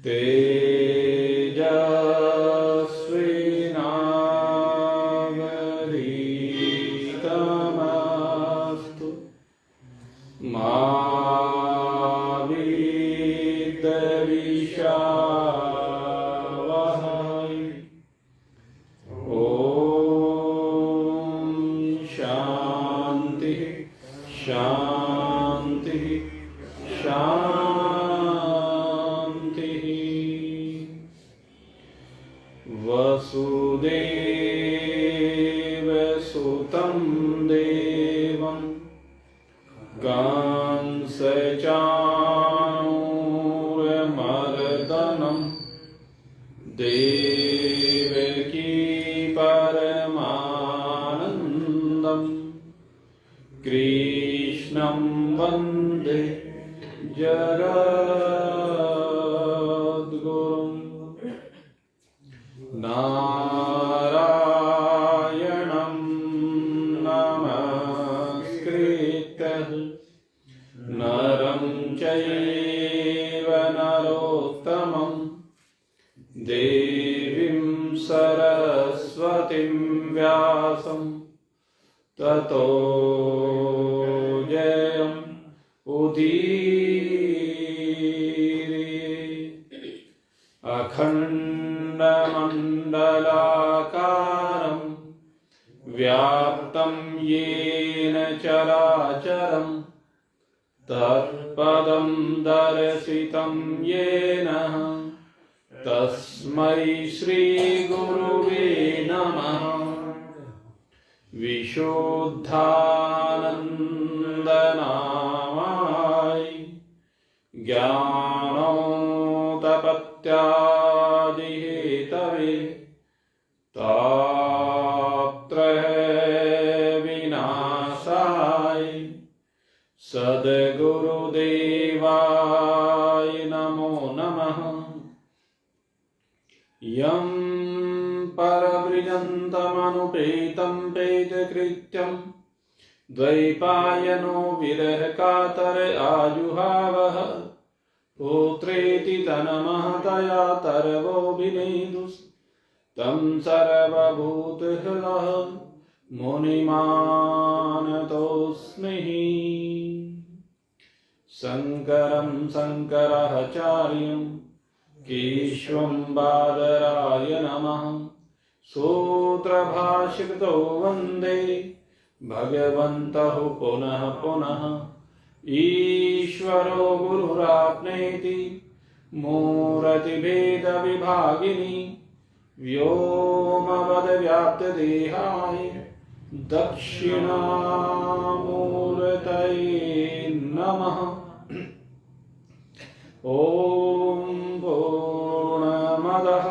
तेजस्विनावधीतमस्तु मा विद्विषावहै। ॐ शान्ति शान्ति शान्तिः। वसुदेवसुतं देवं कंसचाणूरमर्दनं देवकी परमानन्दं कृष्णं वन्दे जगद्गुरुं। नारायणं नमस्कृत्य नरं चैव नरोत्तमं देवीं सरस्वतीं व्यासं ततो जयम् उदीरये। अखण्डमण्डलाकारं व्याप्तं येन चराचरं तत्पदं दर्शितं येन तस्मै श्रीगुरुवे नमः। विशुद्धानन्दनामाय ज्ञानोदपत्यादिहेतवे तापत्रय विनाशाय सद्गुरुदेवाय नमो नमः। यं परव्रजन्तमनुपेतं पेतकृत्यं द्वैपायनो विरहकातर आजुहावः। पुत्रेति तन्महतया तरवोऽभिनेदुस्तं सर्वभूतहृदः मुनिमानतोऽस्मि। शङ्करं शङ्कराचार्यं केशवं बादरायणं सूत्रभाष्यकृतो वन्दे भगवन्तः पुनः पुनः। ईश्वरो गुरुरात्मेति मूर्तिभेदविभागिनी व्योमवद्व्याप्तदेहाय दक्षिणामूर्तये नमः। ॐ पूर्णमदः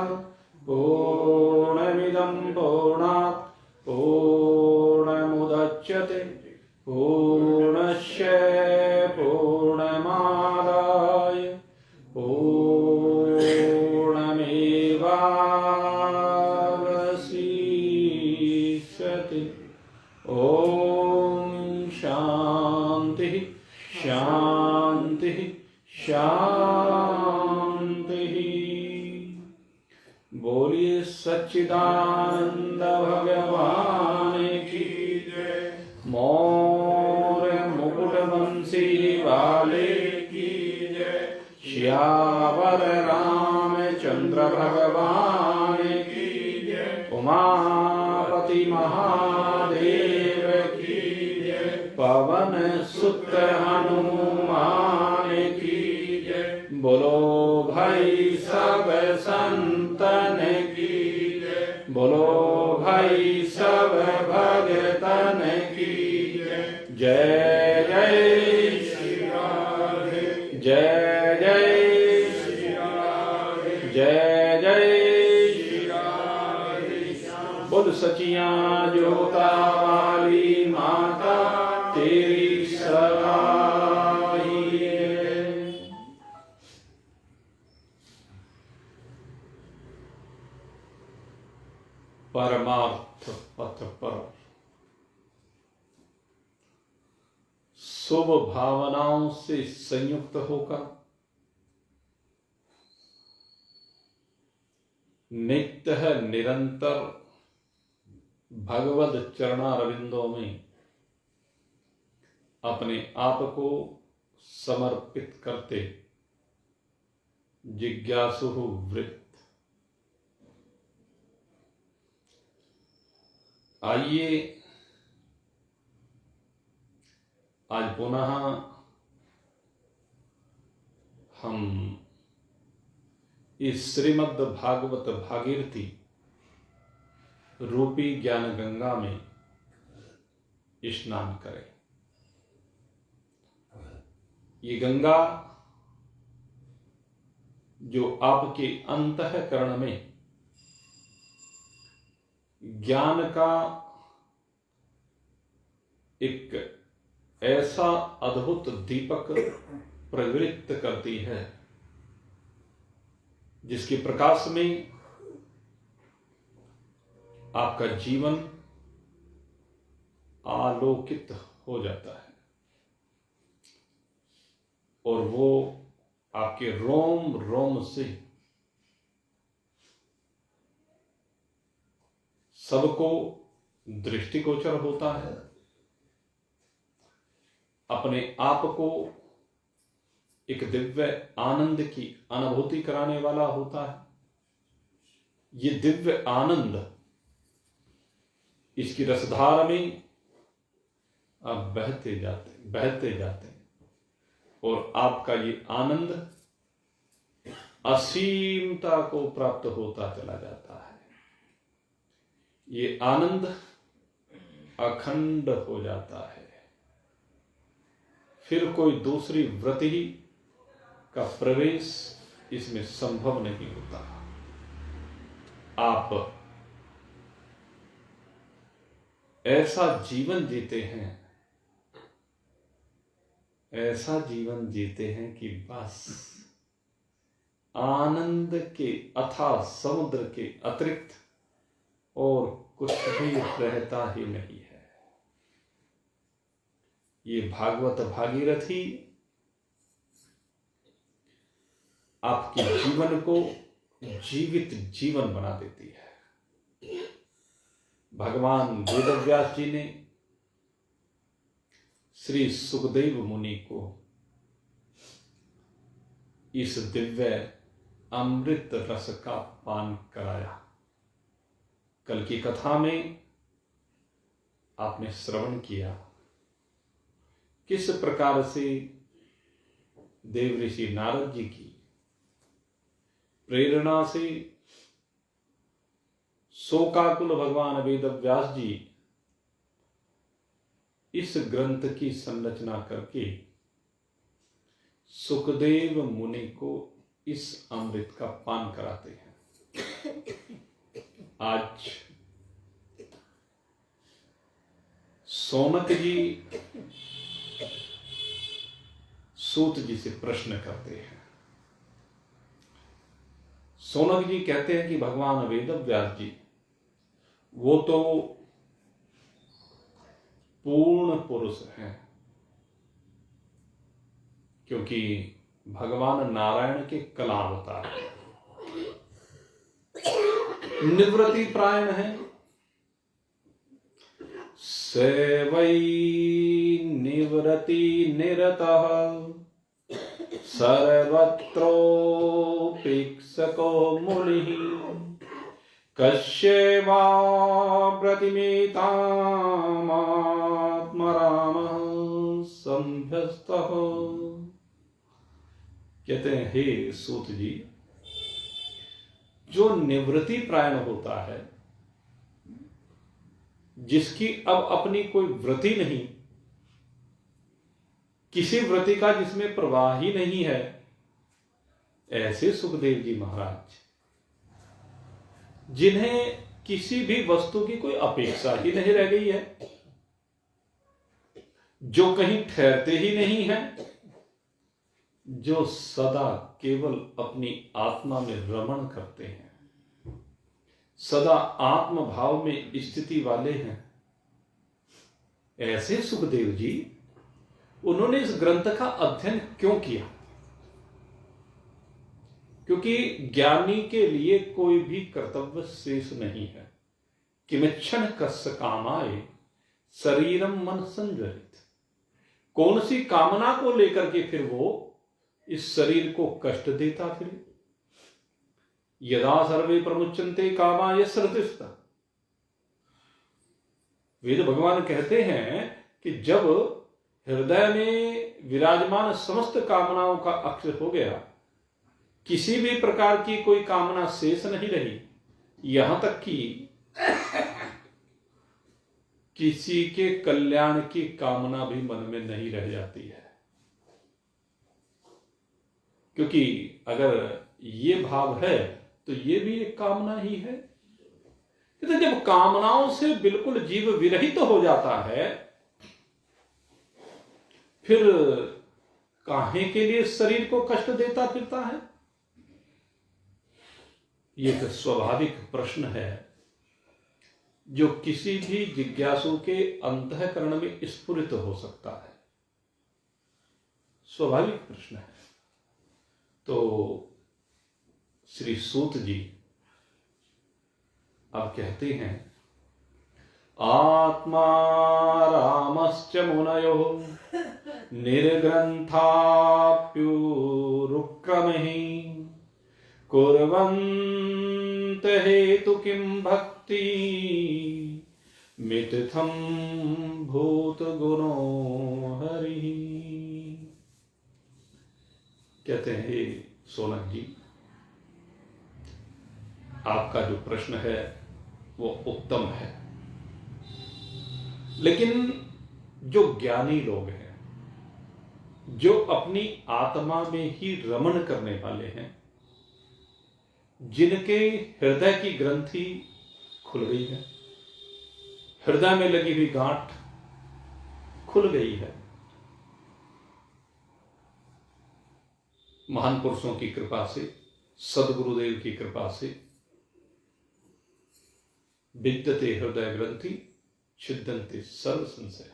पूर्णमिदं पूर्णात् पूर्णमुदच्यते पूर्णस्य पूर्णमादाय पूर्णमेवावशिष्यते। ॐ शान्तिः शान्तिः शान्तिः। बोलिए सच्चिदानंद भगवान की जय। मोर मुकुट बंसी वाले की जय। श्यावर रामचंद्र भगवान की जय। उमापति महादेव की जय। पवन सुत हनुमान की जय। बोलो भाई सब संतन की जय। बोलो भाई सब भगतन की जय। जय जय श्री राधे जय जय श्री राधे जय जय श्री राधे। बोल सचिया जोता वाली माता तेरी सगाई है। परमार्थ पथ पर शुभ भावनाओं से संयुक्त होकर नित्य निरंतर भगवद चरणारविंदों में अपने आप को समर्पित करते जिज्ञासु वृत्त। आइए आज पुनः हम इस श्रीमद् भागवत भागीरथी रूपी ज्ञान गंगा में स्नान करें। ये गंगा जो आपके अंतःकरण में ज्ञान का एक ऐसा अद्भुत दीपक प्रज्वलित करती है जिसके प्रकाश में आपका जीवन आलोकित हो जाता है और वो आपके रोम रोम से सबको दृष्टिगोचर होता है, अपने आप को एक दिव्य आनंद की अनुभूति कराने वाला होता है। ये दिव्य आनंद, इसकी रसधार में आप बहते जाते और आपका ये आनंद असीमता को प्राप्त होता चला जाता है। ये आनंद अखंड हो जाता है। फिर कोई दूसरी वृत्ति का प्रवेश इसमें संभव नहीं होता। आप ऐसा जीवन जीते हैं, ऐसा जीवन जीते हैं कि बस आनंद के अथाह समुद्र के अतिरिक्त और कुछ भी रहता ही नहीं है। ये भागवत भागीरथी आपके जीवन को जीवित जीवन बना देती है। भगवान वेदव्यास जी ने श्री सुखदेव मुनि को इस दिव्य अमृत रस का पान कराया। कल की कथा में आपने श्रवण किया किस प्रकार से देव ऋषि नारद जी की प्रेरणा से शोकाकुल भगवान वेदव्यास जी इस ग्रंथ की संरचना करके सुखदेव मुनि को इस अमृत का पान कराते हैं। आज सोनक जी सूत जी से प्रश्न करते हैं। सोनक जी कहते हैं कि भगवान वेदव्यास जी वो तो पूर्ण पुरुष हैं, क्योंकि भगवान नारायण के कलावतार हैं, निवृत्ति प्रायण है। सेवै निवृत्ति निरतः सर्वत्रोपेक्षको मुनिः कस्यैवा प्रतिमेतामात्मरामः संभ्यस्तः। कहते हैं हे सूत जी, जो निवृत्ति प्रायण होता है, जिसकी अब अपनी कोई वृत्ति नहीं, किसी वृत्ति का जिसमें प्रवाह ही नहीं है, ऐसे सुखदेव जी महाराज जिन्हें किसी भी वस्तु की कोई अपेक्षा ही नहीं रह गई है, जो कहीं ठहरते ही नहीं है, जो सदा केवल अपनी आत्मा में रमण करते हैं, सदा आत्म भाव में स्थिति वाले हैं, ऐसे सुखदेव जी उन्होंने इस ग्रंथ का अध्ययन क्यों किया? क्योंकि ज्ञानी के लिए कोई भी कर्तव्य शेष नहीं है। किमिच्छन कस्य कामाय शरीरम मन संजरित। कौन सी कामना को लेकर के फिर वो इस शरीर को कष्ट देता फिर। यदा सर्वे प्रमुच्यन्ते कामा यस्रतिस्थ। वेद भगवान कहते हैं कि जब हृदय में विराजमान समस्त कामनाओं का अक्षय हो गया, किसी भी प्रकार की कोई कामना शेष नहीं रही, यहां तक कि किसी के कल्याण की कामना भी मन में नहीं रह जाती है। क्योंकि अगर ये भाव है तो ये भी एक कामना ही है। तो जब कामनाओं से बिल्कुल जीव विरहित हो जाता है, फिर काहे के लिए शरीर को कष्ट देता फिरता है? ये एक स्वाभाविक प्रश्न है जो किसी भी जिज्ञासु के अंतःकरण में स्फुरित हो सकता है। स्वाभाविक प्रश्न है। तो श्री सूत जी अब कहते हैं, आत्मा रामश्च मुनयो निर्ग्रंथाप्युरुक्रमहि कुर्वन्त हेतु किं भक्ति मिथ्यं भूत गुणो हरि। कहते हैं, हे सोनक जी, आपका जो प्रश्न है वो उत्तम है, लेकिन जो ज्ञानी लोग हैं, जो अपनी आत्मा में ही रमण करने वाले हैं, जिनके हृदय की ग्रंथि खुल गई है, हृदय में लगी हुई गांठ खुल गई है, महान पुरुषों की कृपा से, सदगुरुदेव की कृपा से, विद्यते हृदय ग्रंथि छिद्यन्ते सर्व संशय,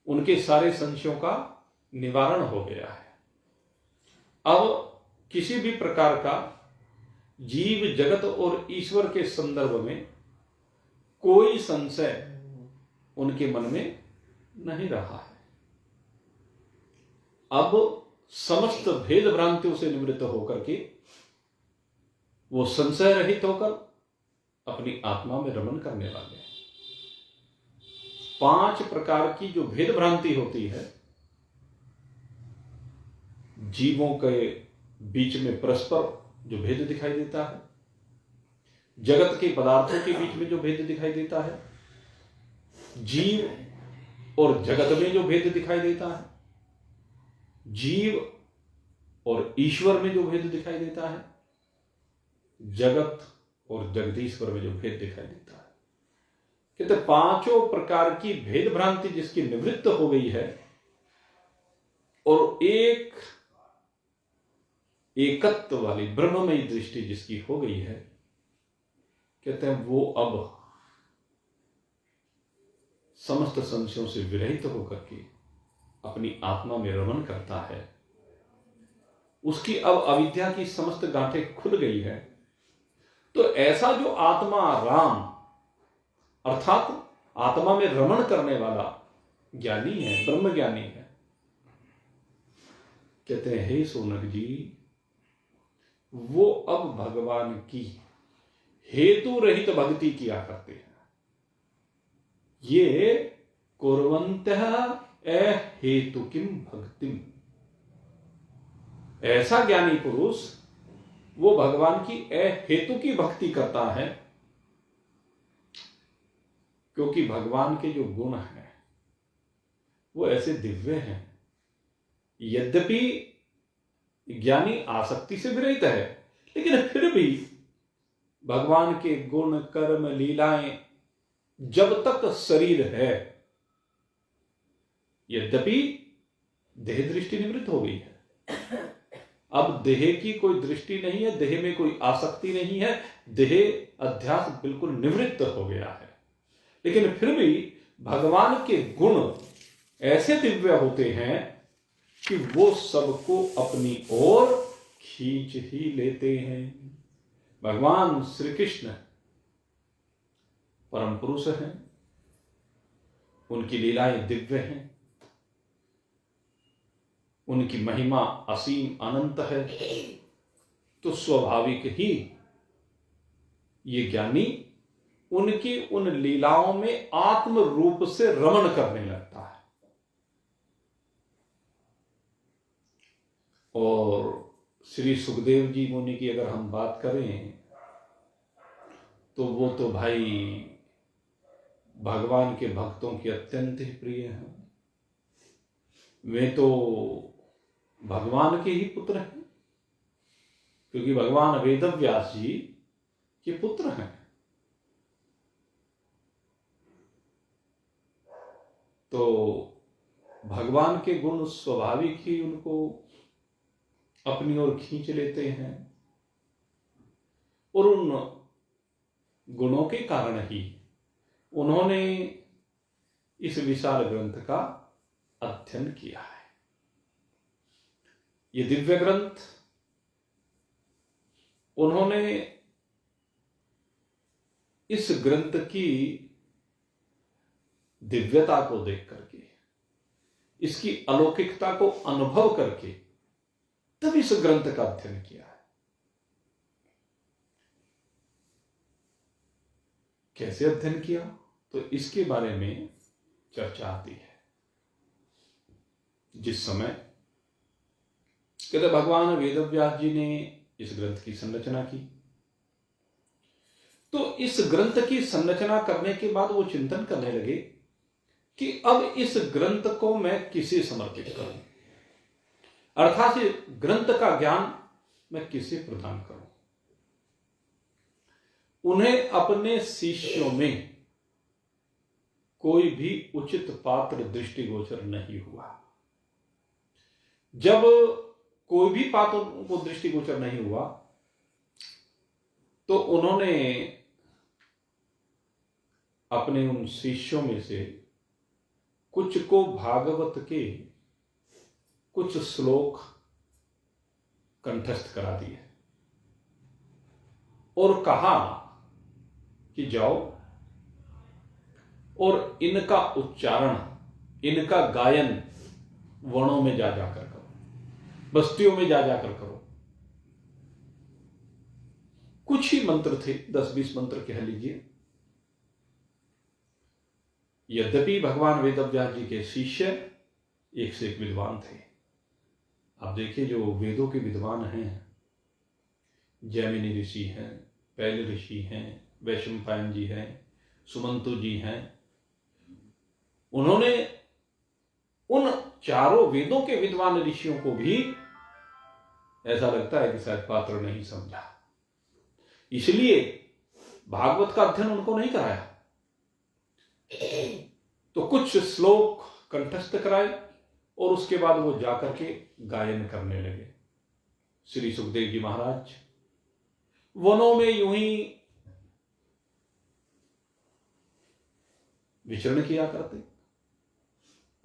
उनके सारे संशयों का निवारण हो गया है। अब किसी भी प्रकार का जीव जगत और ईश्वर के संदर्भ में कोई संशय उनके मन में नहीं रहा है। अब समस्त भेद भ्रांतियों से निवृत्त होकर के वो संशय रहित होकर अपनी आत्मा में रमण करने वाले हैं। 5 प्रकार की जो भेद भ्रांति होती है, जीवों के बीच में परस्पर जो भेद दिखाई देता है, जगत के पदार्थों के बीच में जो भेद दिखाई देता है, जीव और जगत में जो भेद दिखाई देता है, जीव और ईश्वर में जो भेद दिखाई देता है, जगत और जगदीश्वर में जो भेद दिखाई देता है, कहते 5 प्रकार की भेद भ्रांति जिसकी निवृत्त हो गई है और एक एकत्व वाली ब्रह्ममयी दृष्टि जिसकी हो गई है, कहते हैं वो अब समस्त संशयों से विरहित होकर के अपनी आत्मा में रमण करता है। उसकी अब अविद्या की समस्त गांठें खुल गई है। तो ऐसा जो आत्मा राम अर्थात आत्मा में रमण करने वाला ज्ञानी है, ब्रह्म ज्ञानी है, कहते हैं, हे सोनक जी, वो अब भगवान की हेतु रहित भक्ति किया करते हैं। ये कुर्वन्तः अहेतु किम भक्तिम। ऐसा ज्ञानी पुरुष वो भगवान की अहेतु की भक्ति करता है, क्योंकि भगवान के जो गुण हैं वो ऐसे दिव्य हैं। यद्यपि ज्ञानी आसक्ति से विरहित है, लेकिन फिर भी भगवान के गुण कर्म लीलाएं जब तक शरीर है, यद्यपि देह दृष्टि निवृत्त हो गई है, अब देह की कोई दृष्टि नहीं है, देह में कोई आसक्ति नहीं है, देह अध्यास बिल्कुल निवृत्त हो गया है, लेकिन फिर भी भगवान के गुण ऐसे दिव्य होते हैं कि वो सबको अपनी ओर खींच ही लेते हैं। भगवान श्री कृष्ण परम पुरुष हैं, उनकी लीलाएं दिव्य हैं, उनकी महिमा असीम अनंत है। तो स्वाभाविक ही ये ज्ञानी उनकी उन लीलाओं में आत्म रूप से रमण करने लगता है। और श्री सुखदेव जी मुनि की अगर हम बात करें तो वो तो भाई भगवान के भक्तों के अत्यंत ही प्रिय हैं। वे तो भगवान के ही पुत्र हैं, क्योंकि भगवान वेदव्यास जी के पुत्र हैं। तो भगवान के गुण स्वाभाविक ही उनको अपनी ओर खींच लेते हैं, और उन गुणों के कारण ही उन्होंने इस विशाल ग्रंथ का अध्ययन किया है। ये दिव्य ग्रंथ उन्होंने इस ग्रंथ की दिव्यता को देख करके, इसकी अलौकिकता को अनुभव करके तब इस ग्रंथ का अध्ययन किया है। कैसे अध्ययन किया, तो इसके बारे में चर्चा आती है। जिस समय कहते भगवान वेदव्यास जी ने इस ग्रंथ की संरचना की, तो इस ग्रंथ की संरचना करने के बाद वो चिंतन करने लगे कि अब इस ग्रंथ को मैं किसे समर्पित करूं, अर्थात इस ग्रंथ का ज्ञान मैं किसे प्रदान करूं। उन्हें अपने शिष्यों में कोई भी उचित पात्र दृष्टिगोचर नहीं हुआ। जब कोई भी पात्र उनको दृष्टिगोचर नहीं हुआ तो उन्होंने अपने उन शिष्यों में से कुछ को भागवत के कुछ श्लोक कंठस्थ करा दिए और कहा कि जाओ और इनका उच्चारण, इनका गायन वनों में जा जाकर करो, बस्तियों में जा जाकर करो। कुछ ही मंत्र थे, 10-20 मंत्र कह लीजिए। यद्यपि भगवान वेदव्यास जी के शिष्य एक से एक विद्वान थे। आप देखिए, जो वेदों के विद्वान हैं, जैमिनी ऋषि हैं, पैल ऋषि हैं, वैशंपायन जी हैं, सुमंतु जी हैं, उन्होंने उन चारों वेदों के विद्वान ऋषियों को भी ऐसा लगता है कि शायद पात्र नहीं समझा, इसलिए भागवत का अध्ययन उनको नहीं कराया। तो कुछ श्लोक कंठस्थ कराए और उसके बाद वो जाकर के गायन करने लगे। श्री सुखदेव जी महाराज वनों में यूं ही विचरण किया करते,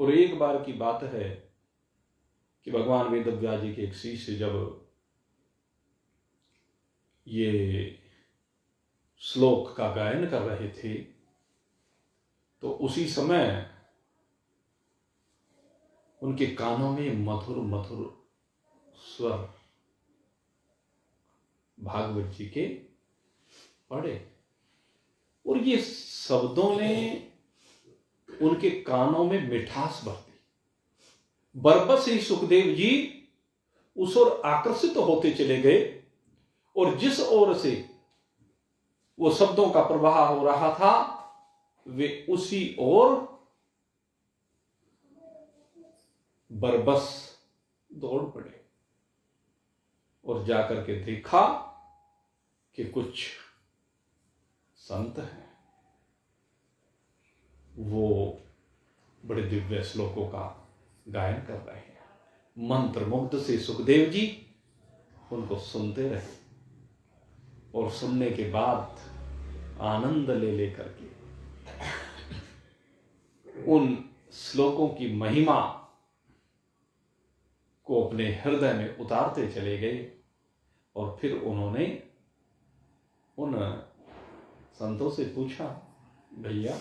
और एक बार की बात है कि भगवान वेदव्यास जी के एक शिष्य जब ये श्लोक का गायन कर रहे थे तो उसी समय उनके कानों में मधुर मधुर स्वर भागवत जी के पड़े, और ये शब्दों ने उनके कानों में मिठास भर दी। बरबस ही सुखदेव जी उस ओर आकर्षित होते चले गए, और जिस ओर से वो शब्दों का प्रवाह हो रहा था वे उसी ओर बरबस दौड़ पड़े, और जाकर के देखा कि कुछ संत हैं, वो बड़े दिव्य श्लोकों का गायन कर रहे हैं। मंत्रमुग्ध से सुखदेव जी उनको सुनते रहे, और सुनने के बाद आनंद ले लेकर के उन श्लोकों की महिमा को अपने हृदय में उतारते चले गए। और फिर उन्होंने उन संतों से पूछा, भैया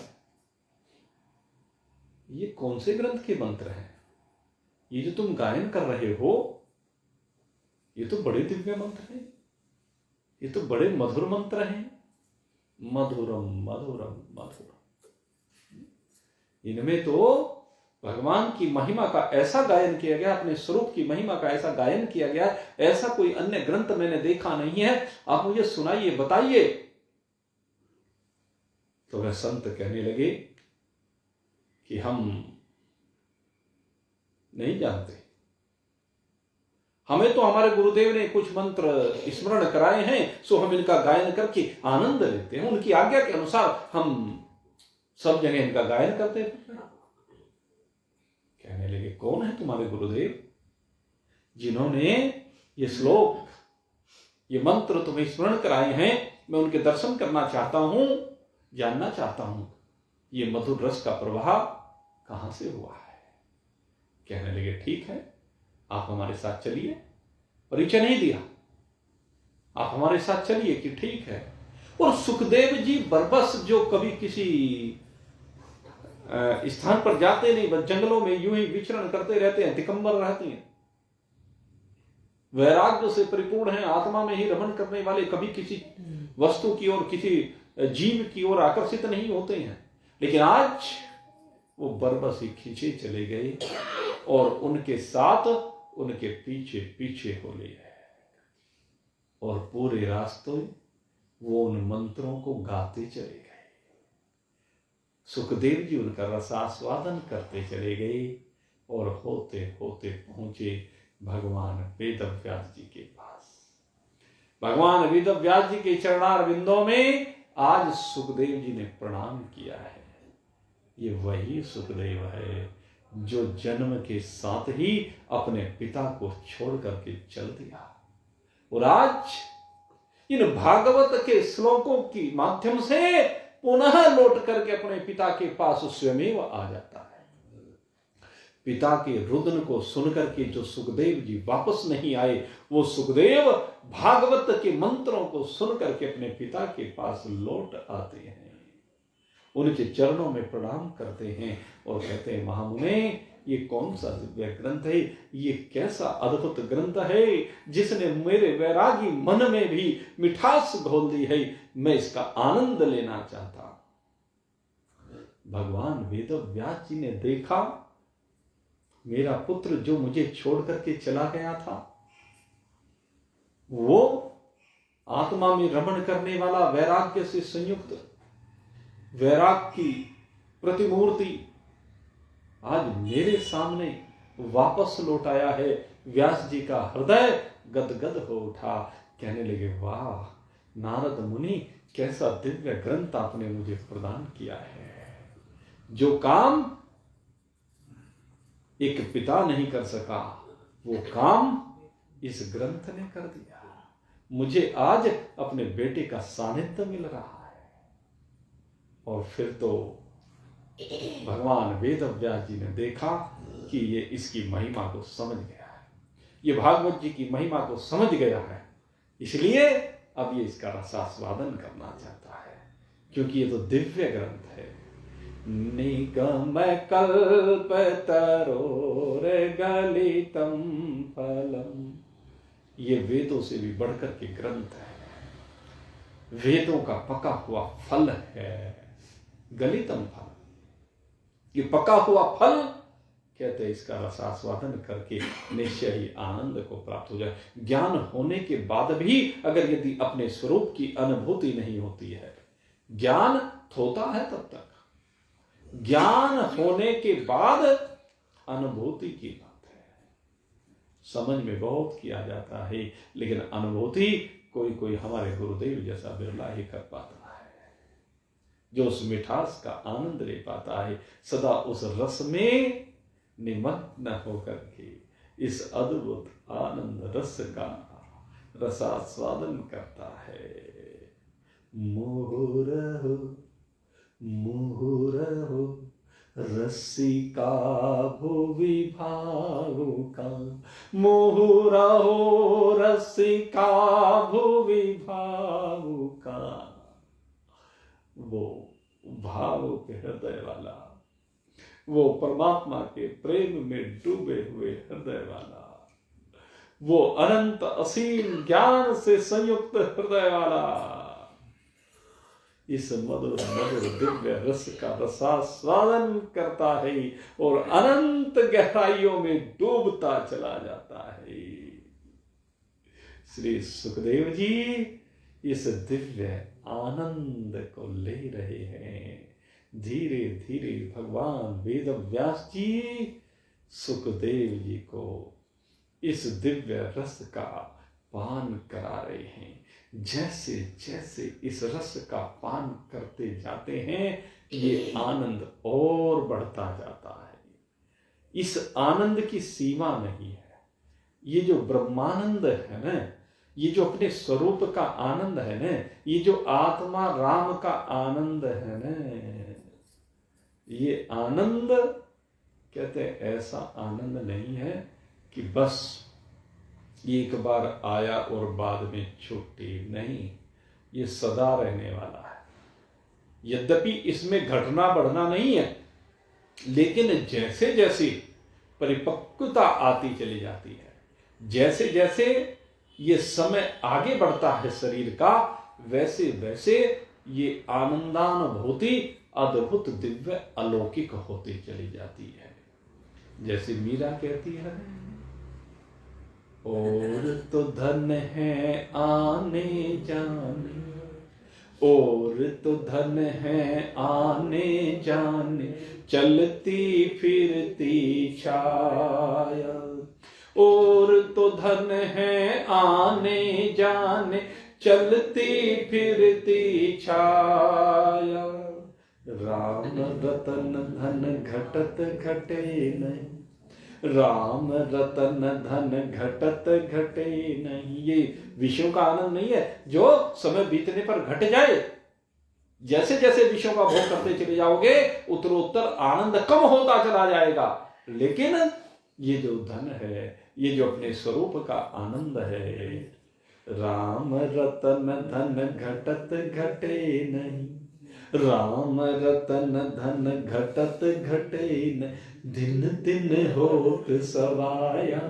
ये कौन से ग्रंथ के मंत्र हैं? ये जो तुम गायन कर रहे हो ये तो बड़े दिव्य मंत्र हैं, ये तो बड़े मधुर मंत्र हैं। मधुरम मधुरम मधुरम, इनमें तो भगवान की महिमा का ऐसा गायन किया गया, अपने स्वरूप की महिमा का ऐसा गायन किया गया, ऐसा कोई अन्य ग्रंथ मैंने देखा नहीं है, आप मुझे सुनाइए, बताइए। तो वह संत कहने लगे कि हम नहीं जानते, हमें तो हमारे गुरुदेव ने कुछ मंत्र स्मरण कराए हैं, सो हम इनका गायन करके आनंद लेते हैं, उनकी आज्ञा के अनुसार हम सब जगह इनका गायन करते हैं। कहने लगे, कौन है तुम्हारे गुरुदेव जिन्होंने ये श्लोक, ये मंत्र तुम्हें स्मरण कराए हैं? मैं उनके दर्शन करना चाहता हूं, जानना चाहता हूं, ये मधुर रस का प्रवाह कहां से हुआ है। कहने लगे, ठीक है, आप हमारे साथ चलिए। परिचय नहीं दिया, आप हमारे साथ चलिए कि ठीक है। और सुखदेव जी बरबस, जो कभी किसी स्थान पर जाते नहीं, बस जंगलों में यूं ही विचरण करते रहते हैं, दिगंबर रहते हैं, वैराग्य से परिपूर्ण हैं, आत्मा में ही रमण करने वाले, कभी किसी वस्तु की ओर, किसी जीव की ओर आकर्षित नहीं होते हैं। लेकिन आज वो बरबस ही खींचे चले गए और उनके साथ, उनके पीछे पीछे हो लिए, और पूरे रास्ते वो उन मंत्रों को गाते चले गए। सुखदेव जी उनका रसास्वादन करते चले गए और होते होते पहुंचे भगवान वेदव्यास जी के पास। भगवान वेदव्यास जी के चरणार बिंदों में आज सुखदेव जी ने प्रणाम किया है। ये वही सुखदेव है जो जन्म के साथ ही अपने पिता को छोड़ करके चल दिया, और आज इन भागवत के श्लोकों की माध्यम से पुनः लौट करके अपने पिता के पास स्वयं आ जाता है। पिता के रुदन को सुनकर के जो सुखदेव जी वापस नहीं आए, वो सुखदेव भागवत के मंत्रों को सुन करके अपने पिता के पास लौट आते हैं, उनके चरणों में प्रणाम करते हैं और कहते हैं, महामुने, ये कौन सा दिव्य ग्रंथ है, ये कैसा अद्भुत ग्रंथ है जिसने मेरे वैरागी मन में भी मिठास घोल दी है, मैं इसका आनंद लेना चाहता। भगवान वेदव्यास जी ने देखा, मेरा पुत्र जो मुझे छोड़ करके चला गया था, वो आत्मा में रमण करने वाला, वैराग्य से संयुक्त, वैराग की प्रतिमूर्ति आज मेरे सामने वापस लौट आया है। व्यास जी का हृदय गदगद हो उठा। कहने लगे, वाह नारद मुनि, कैसा दिव्य ग्रंथ आपने मुझे प्रदान किया है। जो काम एक पिता नहीं कर सका, वो काम इस ग्रंथ ने कर दिया। मुझे आज अपने बेटे का सानिध्य मिल रहा है। और फिर तो भगवान वेदव्यास जी ने देखा कि ये इसकी महिमा को समझ गया है, ये भागवत जी की महिमा को समझ गया है, इसलिए अब ये इसका रसास्वादन करना चाहता है, क्योंकि ये तो दिव्य ग्रंथ है। निगम कल्पतरोर गलितम फलम, ये वेदों से भी बढ़कर के ग्रंथ है, वेदों का पका हुआ फल है। गलितम फल, ये पका हुआ फल, कहते हैं इसका रसास्वादन करके निश्चय ही आनंद को प्राप्त हो जाए। ज्ञान होने के बाद भी अगर यदि अपने स्वरूप की अनुभूति नहीं होती है, ज्ञान होता है तब तक, ज्ञान होने के बाद अनुभूति की बात है। समझ में बहुत किया जाता है, लेकिन अनुभूति कोई कोई हमारे गुरुदेव जैसा बिरला ही कर पाता है, जो उस मिठास का आनंद ले पाता है, सदा उस रस में निमग्न होकर के इस अद्भुत आनंद रस का रसास्वादन करता है। मुहुरहु मुहुरहु रसिका भुवि भावुका, मुहुरा हो रसिका भुवि भावुका। वो भावुक हृदय वाला, वो परमात्मा के प्रेम में डूबे हुए हृदय वाला, वो अनंत असीम ज्ञान से संयुक्त हृदय वाला इस मधुर मधुर दिव्य रस का रसास्वादन करता है और अनंत गहराइयों में डूबता चला जाता है। श्री सुखदेव जी इस दिव्य आनंद को ले रहे हैं। धीरे धीरे भगवान वेद व्यास जी सुखदेव जी को इस दिव्य रस का पान करा रहे हैं। जैसे जैसे इस रस का पान करते जाते हैं ये आनंद और बढ़ता जाता है। इस आनंद की सीमा नहीं है। ये जो ब्रह्मानंद है ना, ये जो अपने स्वरूप का आनंद है ना, ये जो आत्मा राम का आनंद है ना, ये आनंद कहते हैं ऐसा आनंद नहीं है कि बस एक बार आया और बाद में छुट्टी। नहीं, ये सदा रहने वाला है। यद्यपि इसमें घटना बढ़ना नहीं है, लेकिन जैसे जैसे परिपक्वता आती चली जाती है, जैसे जैसे ये समय आगे बढ़ता है शरीर का, वैसे वैसे ये आनंदानुभूति अद्भुत दिव्य अलौकिक होती चली जाती है। जैसे मीरा कहती है, और तो धन है आने जाने, और तो धन है आने जाने, चलती फिरती छाया। और तो धन है आने जाने, चलती फिरती छाया। राम रतन धन घटत घटे नहीं, राम रतन धन घटत घटे नहीं। ये विषयों का आनंद नहीं है जो समय बीतने पर घट जाए। जैसे जैसे विषयों का भोग करते चले जाओगे उत्तरोत्तर आनंद कम होता चला जाएगा। लेकिन ये जो धन है, ये जो अपने स्वरूप का आनंद है, राम रतन धन घटत घटे नहीं, राम रतन धन घटत घटे न, दिन दिन होत सवाया।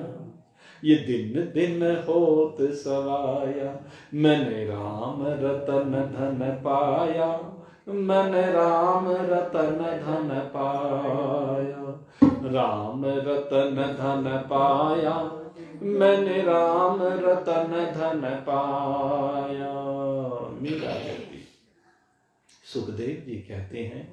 ये दिन दिन होत सवाया। मैंने राम रतन धन पाया, मैंने राम रतन धन पाया, राम रतन धन पाया, मैंने राम रतन धन पाया। मीरा कहती, सुखदेव जी कहते हैं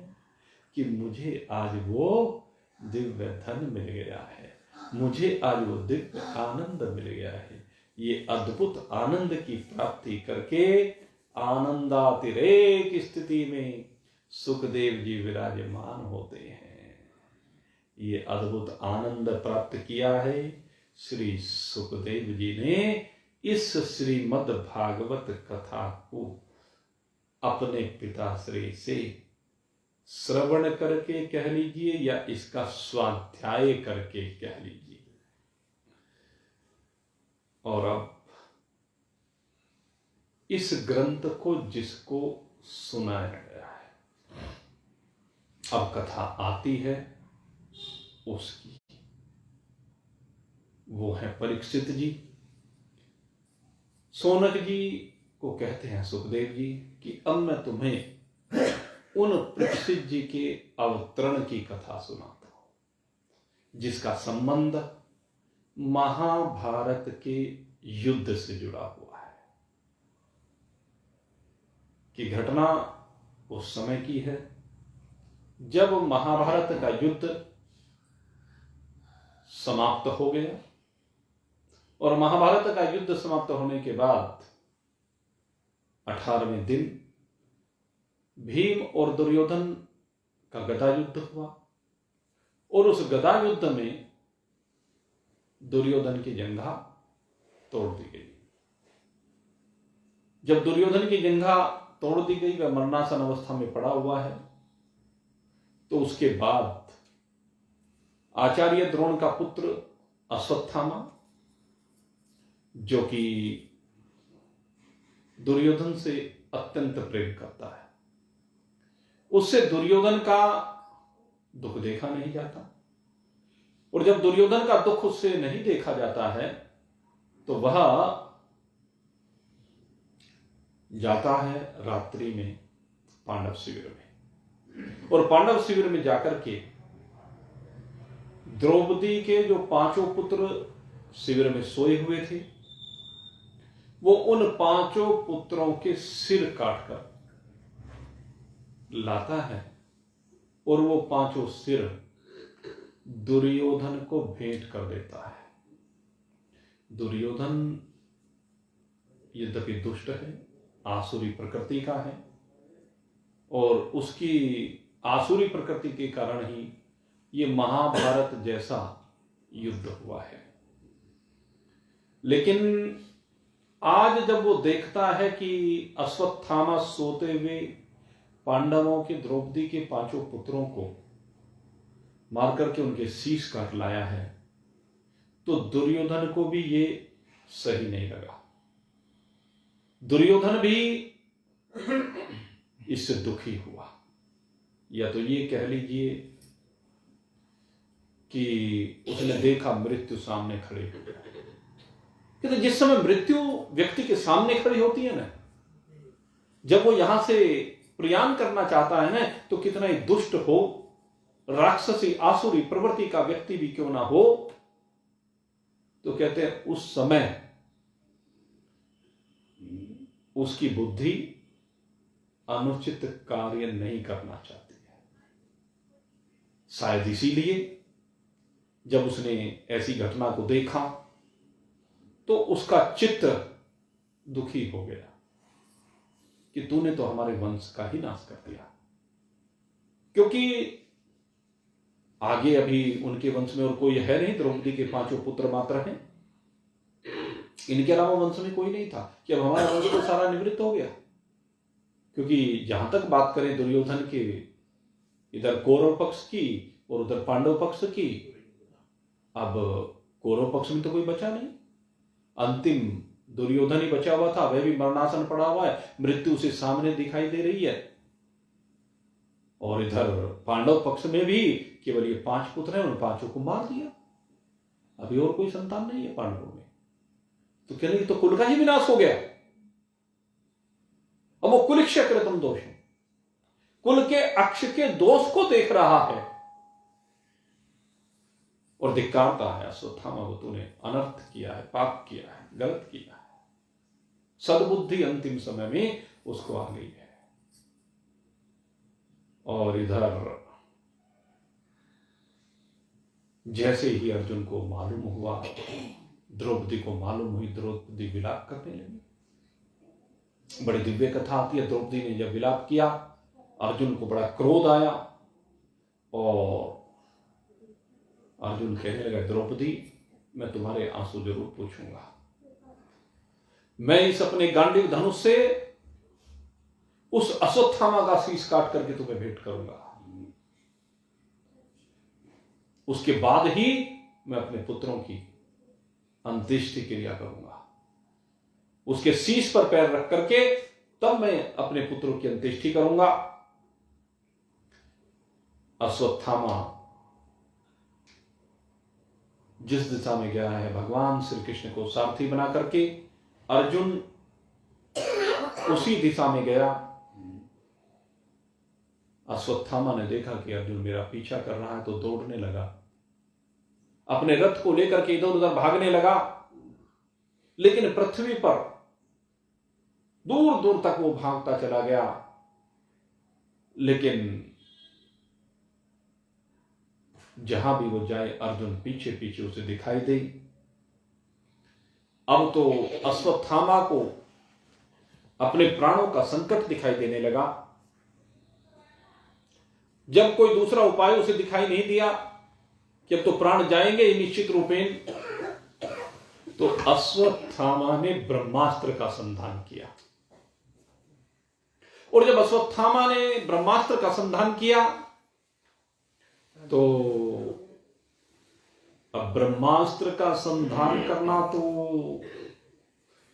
कि मुझे आज वो दिव्य धन मिल गया है, मुझे आज वो दिव्य आनंद मिल गया है। ये अद्भुत आनंद की प्राप्ति करके आनंदातिरेक स्थिति में सुखदेव जी विराजमान होते हैं। ये अद्भुत आनंद प्राप्त किया है श्री सुखदेव जी ने इस श्रीमद् भागवत कथा को अपने पिताश्री से श्रवण करके कह लीजिए या इसका स्वाध्याय करके कह लीजिए। और अब इस ग्रंथ को जिसको सुनाया गया है, अब कथा आती है उसकी। वो है परीक्षित जी। सोनक जी को कहते हैं सुखदेव जी कि अब मैं तुम्हें उन परीक्षित जी के अवतरण की कथा सुनाता हूं जिसका संबंध महाभारत के युद्ध से जुड़ा हुआ है। कि घटना उस समय की है जब महाभारत का युद्ध समाप्त हो गया। और महाभारत का युद्ध समाप्त होने के बाद 18वें दिन भीम और दुर्योधन का गदा युद्ध हुआ। और उस गदा युद्ध में दुर्योधन की जंघा तोड़ दी गई। जब दुर्योधन की जंघा तोड़ दी गई, वह मरणासन अवस्था में पड़ा हुआ है, तो उसके बाद आचार्य द्रोण का पुत्र अश्वत्थामा, जो कि दुर्योधन से अत्यंत प्रेम करता है, उससे दुर्योधन का दुख देखा नहीं जाता। और जब दुर्योधन का दुख उससे नहीं देखा जाता है तो वह जाता है रात्रि में पांडव शिविर में, और पांडव शिविर में जाकर के द्रौपदी के जो 5 पुत्र शिविर में सोए हुए थे, वो उन 5 पुत्रों के सिर काटकर लाता है और वो 5 सिर दुर्योधन को भेंट कर देता है। दुर्योधन यद्यपि दुष्ट है, आसुरी प्रकृति का है, और उसकी आसुरी प्रकृति के कारण ही ये महाभारत जैसा युद्ध हुआ है। लेकिन आज जब वो देखता है कि अश्वत्थामा सोते हुए पांडवों के, द्रौपदी के 5 पुत्रों को मार करके उनके शीश काट लाया है, तो दुर्योधन को भी ये सही नहीं लगा। दुर्योधन भी इससे दुखी हुआ, या तो ये कह लीजिए कि उसने देखा मृत्यु सामने खड़ी हो गई। तो जिस समय मृत्यु व्यक्ति के सामने खड़ी होती है ना, जब वो यहां से प्रयाण करना चाहता है ना, तो कितना ही दुष्ट हो, राक्षसी आसुरी प्रवृत्ति का व्यक्ति भी क्यों ना हो, तो कहते हैं उस समय उसकी बुद्धि अनुचित कार्य नहीं करना चाहती है। शायद इसीलिए जब उसने ऐसी घटना को देखा तो उसका चित्त दुखी हो गया कि तूने तो हमारे वंश का ही नाश कर दिया। क्योंकि आगे अभी उनके वंश में और कोई है नहीं, द्रौपदी के 5 पुत्र मात्र हैं, इनके अलावा वंश में कोई नहीं था कि अब हमारा वंश तो सारा निवृत्त हो गया। क्योंकि जहां तक बात करें दुर्योधन के, इधर कौरव पक्ष की और उधर पांडव पक्ष की, अब कौरव पक्ष में तो कोई बचा नहीं, अंतिम दुर्योधन ही बचा हुआ था, वह भी मरणासन पड़ा हुआ है, मृत्यु उसे सामने दिखाई दे रही है। और इधर पांडव पक्ष में भी केवल ये 5 पुत्र हैं, उन 5 को मार दिया, अभी और कोई संतान नहीं है पांडवों में। तो कह रहे तो कुल का ही विनाश हो गया। अब वो कुलक्ष्य कृतम दोष, कुल के अक्ष के दोष को देख रहा है और धिक्कारता है, अश्वत्थामा वो तूने अनर्थ किया है, पाप किया है, गलत किया है। सद्बुद्धि अंतिम समय में उसको आ गई है। और इधर जैसे ही अर्जुन को मालूम हुआ, द्रौपदी को मालूम हुई, द्रौपदी विलाप करने लगी। बड़ी दिव्य कथा आती है। द्रौपदी ने जब विलाप किया, अर्जुन को बड़ा क्रोध आया और अर्जुन कहने लगा, द्रौपदी मैं तुम्हारे आंसू जरूर पूछूंगा, मैं इस अपने गांडीव धनुष से उस अश्वत्थामा का शीश काट करके तुम्हें भेंट करूंगा, उसके बाद ही मैं अपने पुत्रों की अंत्येष्टि क्रिया करूंगा, उसके शीश पर पैर रख करके तब मैं अपने पुत्रों की अंत्येष्टि करूंगा। अश्वत्थामा जिस दिशा में गया है, भगवान श्री कृष्ण को सारथी बना करके अर्जुन उसी दिशा में गया। अश्वत्थामा ने देखा कि अर्जुन मेरा पीछा कर रहा है, तो दौड़ने लगा, अपने रथ को लेकर के इधर उधर भागने लगा। लेकिन पृथ्वी पर दूर दूर तक वो भागता चला गया, लेकिन जहां भी वो जाए अर्जुन पीछे पीछे उसे दिखाई दे। अब तो अश्वत्थामा को अपने प्राणों का संकट दिखाई देने लगा। जब कोई दूसरा उपाय उसे दिखाई नहीं दिया कि अब तो प्राण जाएंगे निश्चित रूपेण, तो अश्वत्थामा ने ब्रह्मास्त्र का संधान किया। और जब अश्वत्थामा ने ब्रह्मास्त्र का संधान किया तो अब ब्रह्मास्त्र का संधान करना तो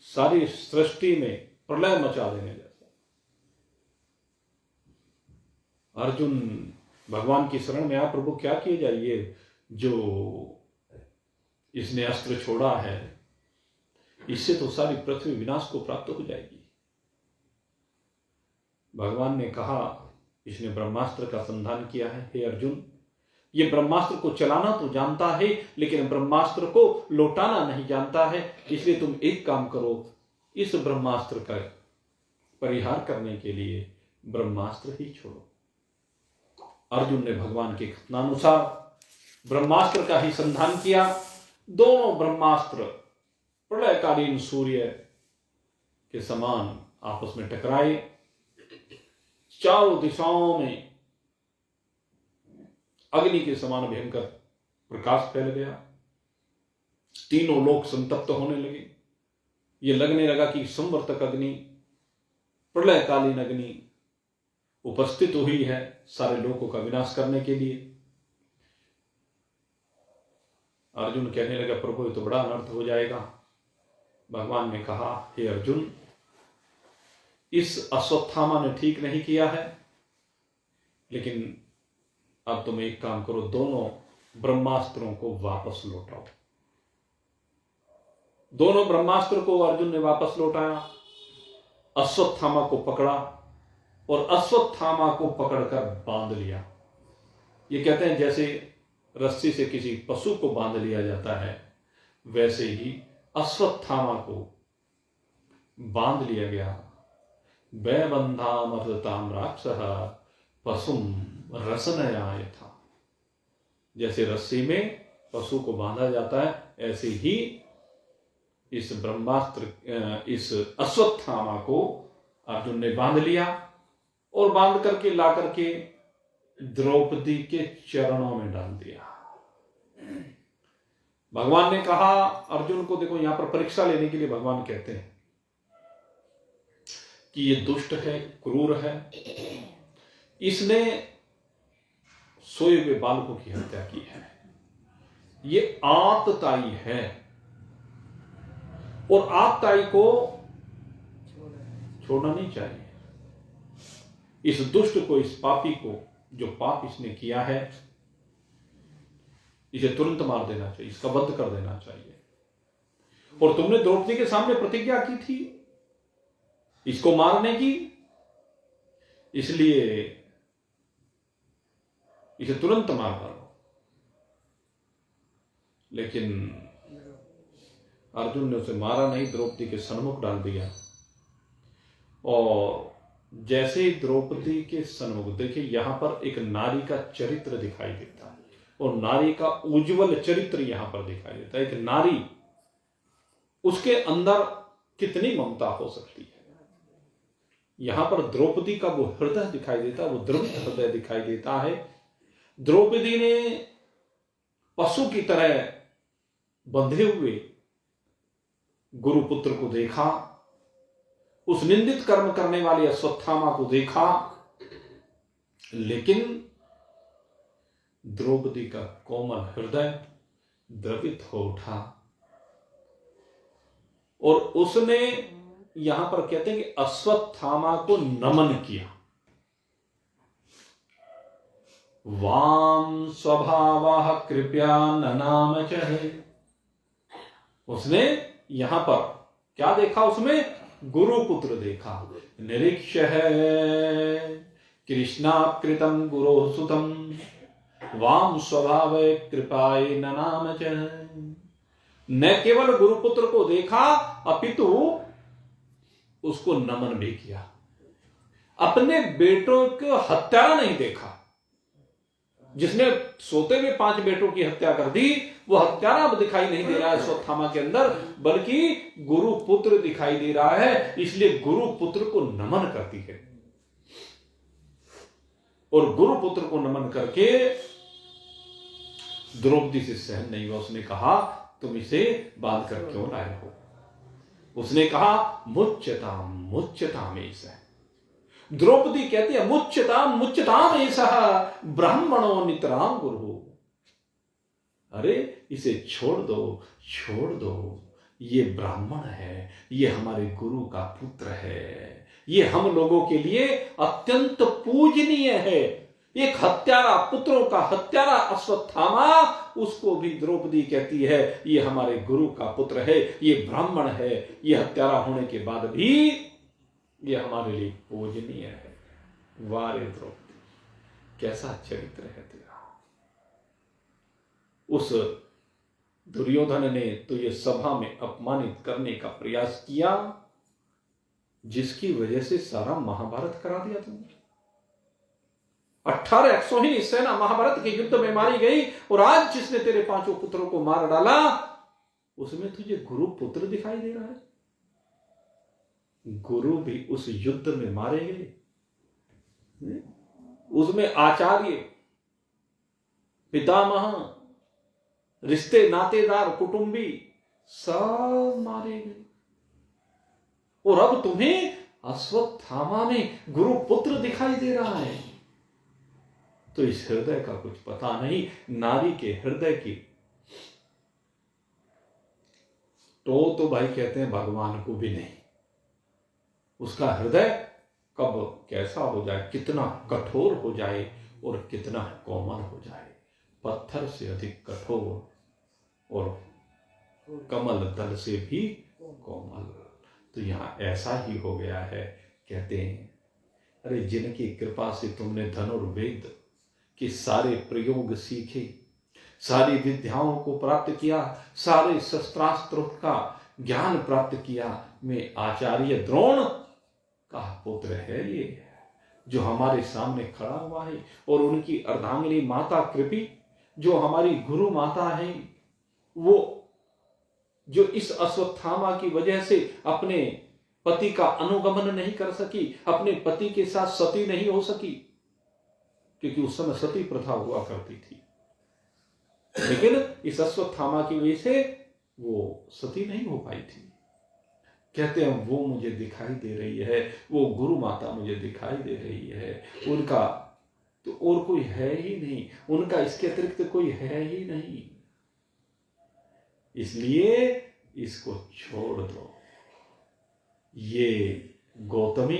सारी सृष्टि में प्रलय मचा देने जैसा। अर्जुन भगवान की शरण में आ, प्रभु क्या किए जाइए, जो इसने अस्त्र छोड़ा है इससे तो सारी पृथ्वी विनाश को प्राप्त हो जाएगी। भगवान ने कहा, इसने ब्रह्मास्त्र का संधान किया है, हे अर्जुन, ये ब्रह्मास्त्र को चलाना तो जानता है लेकिन ब्रह्मास्त्र को लौटाना नहीं जानता है, इसलिए तुम एक काम करो, इस ब्रह्मास्त्र का परिहार करने के लिए ब्रह्मास्त्र ही छोड़ो। अर्जुन ने भगवान के कथनानुसार ब्रह्मास्त्र का ही संधान किया। दोनों ब्रह्मास्त्र प्रलयकालीन सूर्य के समान आपस में टकराए, चारों दिशाओं में अग्नि के समान भयंकर प्रकाश फैल गया, तीनों लोक संतप्त होने लगे। ये लगने लगा कि संवर्तक अग्नि, प्रलयकालीन अग्नि उपस्थित हुई है सारे लोगों का विनाश करने के लिए। अर्जुन कहने लगा, प्रभु ये तो बड़ा अनर्थ हो जाएगा। भगवान ने कहा, हे अर्जुन, इस अश्वत्थामा ने ठीक नहीं किया है, लेकिन अब तुम एक काम करो, दोनों ब्रह्मास्त्रों को वापस लौटाओ। दोनों ब्रह्मास्त्र को अर्जुन ने वापस लौटाया, अश्वत्थामा को पकड़ा और अश्वत्थामा को पकड़कर बांध लिया। ये कहते हैं जैसे रस्सी से किसी पशु को बांध लिया जाता है, वैसे ही अश्वत्थामा को बांध लिया गया। वैबंधामर्दताम राक्षसः पशुम रसनयाय था। जैसे रस्सी में पशु को बांधा जाता है, ऐसे ही इस ब्रह्मास्त्र, इस अश्वत्थामा को अर्जुन ने बांध लिया और बांध करके ला करके द्रौपदी के चरणों में डाल दिया। भगवान ने कहा अर्जुन को, देखो यहां पर परीक्षा लेने के लिए भगवान कहते हैं कि ये दुष्ट है, क्रूर है, इसने सोए हुए बालकों की हत्या की है, ये आतताई है और आतताई को छोड़ना नहीं चाहिए। इस दुष्ट को, इस पापी को, जो पाप इसने किया है, इसे तुरंत मार देना चाहिए, इसका वध कर देना चाहिए। और तुमने द्रौपदी के सामने प्रतिज्ञा की थी इसको मारने की, इसलिए इसे तुरंत मार डालो। लेकिन अर्जुन ने उसे मारा नहीं, द्रौपदी के सन्मुख डाल दिया। और जैसे ही द्रौपदी के सन्मुख, देखिए यहां पर एक नारी का चरित्र दिखाई देता है और नारी का उज्जवल चरित्र यहां पर दिखाई देता है। एक नारी, उसके अंदर कितनी ममता हो सकती है। यहां पर द्रौपदी का वो हृदय दिखाई देता है, वो द्रवित हृदय दिखाई देता है। द्रौपदी ने पशु की तरह बंधे हुए गुरुपुत्र को देखा, उस निंदित कर्म करने वाले अश्वत्थामा को देखा, लेकिन द्रौपदी का कोमल हृदय द्रवित हो उठा और उसने, यहां पर कहते हैं कि अश्वत्थामा को नमन किया। वाम स्वभावः कृपया ननाम चहे। उसने यहां पर क्या देखा, उसमें गुरुपुत्र देखा। निरीक्ष्य है कृष्णाकृतं गुरोः सुतं वाम स्वभाव कृपाय ननाम चहे। न केवल गुरुपुत्र को देखा, अपितु उसको नमन भी किया। अपने बेटों को हत्यारा नहीं देखा। जिसने सोते हुए 5 बेटों की हत्या कर दी, वो हत्यारा अब दिखाई नहीं दे रहा है अश्वत्थामा के अंदर, बल्कि गुरुपुत्र दिखाई दे रहा है। इसलिए गुरुपुत्र को नमन करती है और गुरुपुत्र को नमन करके द्रौपदी से सहन नहीं हुआ। उसने कहा, तुम इसे बांध कर क्यों लाए हो? उसने कहा, मुच्यताम मुच्यताम ऐसा। द्रौपदी कहती है, मुच्यताम मुच्यताम ऐसा ब्राह्मणों नितराम गुरु। अरे इसे छोड़ दो, छोड़ दो, ये ब्राह्मण है, ये हमारे गुरु का पुत्र है, ये हम लोगों के लिए अत्यंत पूजनीय है। एक हत्यारा, पुत्रों का हत्यारा अश्वत्थामा, उसको भी द्रौपदी कहती है ये हमारे गुरु का पुत्र है, ये ब्राह्मण है, ये हत्यारा होने के बाद भी ये हमारे लिए पूजनीय है। वारे द्रौपदी, कैसा चरित्र है तेरा। उस दुर्योधन ने तो ये सभा में अपमानित करने का प्रयास किया, जिसकी वजह से सारा महाभारत करा दिया तुमने। 18 अक्षौहिणी सेना महाभारत के युद्ध में मारी गई, और आज जिसने तेरे 5 पुत्रों को मार डाला, उसमें तुझे गुरु पुत्र दिखाई दे रहा है। गुरु भी उस युद्ध में मारे गए, उसमें आचार्य, पितामह, रिश्ते नातेदार, कुटुंबी सब मारे गए, और अब तुम्हें अश्वत्थामा में गुरु पुत्र दिखाई दे रहा है। तो इस हृदय का कुछ पता नहीं। नारी के हृदय की तो भाई कहते हैं भगवान को भी नहीं। उसका हृदय कब कैसा हो जाए, कितना कठोर हो जाए और कितना कोमल हो जाए, पत्थर से अधिक कठोर और कमल दल से भी कोमल। तो यहां ऐसा ही हो गया है। कहते हैं अरे जिनकी कृपा से तुमने धनुर्वेद के सारे प्रयोग सीखे, सारी विद्याओं को प्राप्त किया, सारे शस्त्रास्त्रों का ज्ञान प्राप्त किया, मैं आचार्य द्रोण का पुत्र है ये, जो हमारे सामने खड़ा हुआ है। और उनकी अर्धांगिनी माता कृपी, जो हमारी गुरु माता है, वो जो इस अश्वत्थामा की वजह से अपने पति का अनुगमन नहीं कर सकी, अपने पति के साथ सती नहीं हो सकी, क्योंकि उस समय सती प्रथा हुआ करती थी, लेकिन इस अश्वत्थामा की वजह से वो सती नहीं हो पाई थी। कहते हैं वो मुझे दिखाई दे रही है, वो गुरु माता मुझे दिखाई दे रही है, उनका तो और कोई है ही नहीं, उनका इसके अतिरिक्त कोई है ही नहीं, इसलिए इसको छोड़ दो। ये गौतमी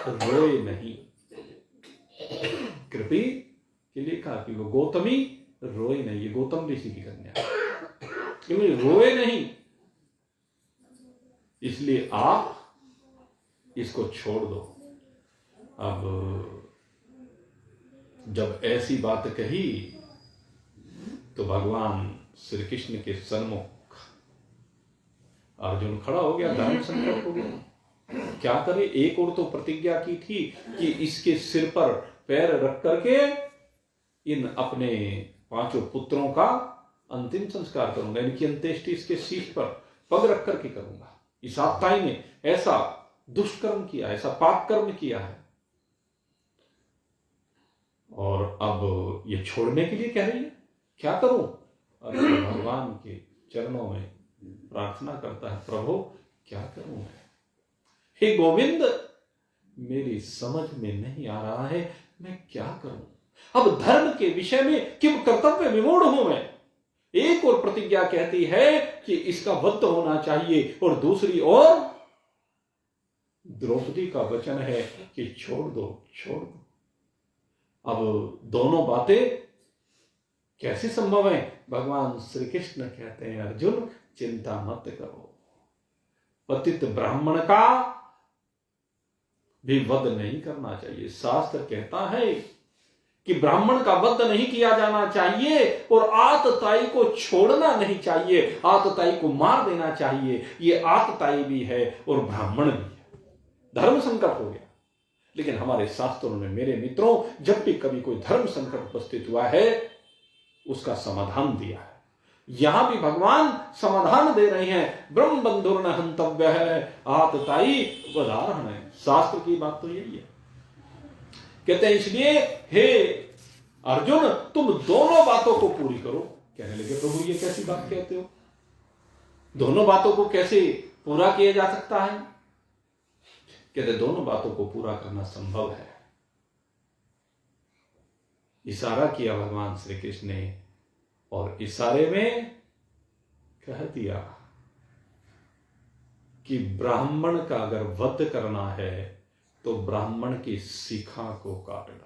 रोए नहीं, कृपी के लिए कहा कि वो गौतमी रोए नहीं, ये गौतम ऋषि की कन्या, क्योंकि रोए नहीं, इसलिए आप इसको छोड़ दो। अब जब ऐसी बात कही तो भगवान श्री कृष्ण के सन्मुख अर्जुन खड़ा हो गया, धर्म संकट हो गया। क्या करे, एक और तो प्रतिज्ञा की थी कि इसके सिर पर पैर रख करके इन अपने 5 पुत्रों का अंतिम संस्कार करूंगा, इनकी अंत्येष्टि इसके शीश पर पग रख करके करूंगा। इस आत्ताई ने ऐसा दुष्कर्म किया, ऐसा पाप कर्म किया है, और अब ये छोड़ने के लिए कह रही है, क्या करूं? अरे भगवान के चरणों में प्रार्थना करता है, प्रभु क्या करूं मैं, हे गोविंद मेरी समझ में नहीं आ रहा है, मैं क्या करूं। अब धर्म के विषय में किम कर्तव्य विमूढ़ हूं मैं। एक और प्रतिज्ञा कहती है कि इसका वध होना चाहिए, और दूसरी ओर द्रौपदी का वचन है कि छोड़ दो, छोड़ दो। अब दोनों बातें कैसे संभव है? भगवान श्री कृष्ण कहते हैं, अर्जुन चिंता मत करो, पतित ब्राह्मण का भी वध नहीं करना चाहिए। शास्त्र कहता है कि ब्राह्मण का वध नहीं किया जाना चाहिए, और आतताई को छोड़ना नहीं चाहिए, आतताई को मार देना चाहिए। ये आतताई भी है और ब्राह्मण भी है। धर्म संकट हो गया, लेकिन हमारे शास्त्रों ने, मेरे मित्रों, जब भी कभी कोई धर्म संकट उपस्थित हुआ है उसका समाधान दिया है। यहां भी भगवान समाधान दे रहे हैं, ब्रह्म बंधुर न हंतव्य है, आतताई वधारण है। शास्त्र की बात तो यही है। कहते हैं इसलिए हे अर्जुन तुम दोनों बातों को पूरी करो। कहने लगे प्रभु ये कैसी बात कहते हो, दोनों बातों को कैसे पूरा किया जा सकता है? कहते दोनों बातों को पूरा करना संभव है। इशारा किया भगवान श्री कृष्ण ने और इशारे में कह दिया कि ब्राह्मण का अगर वध करना है तो ब्राह्मण की शिखा को काट डालो।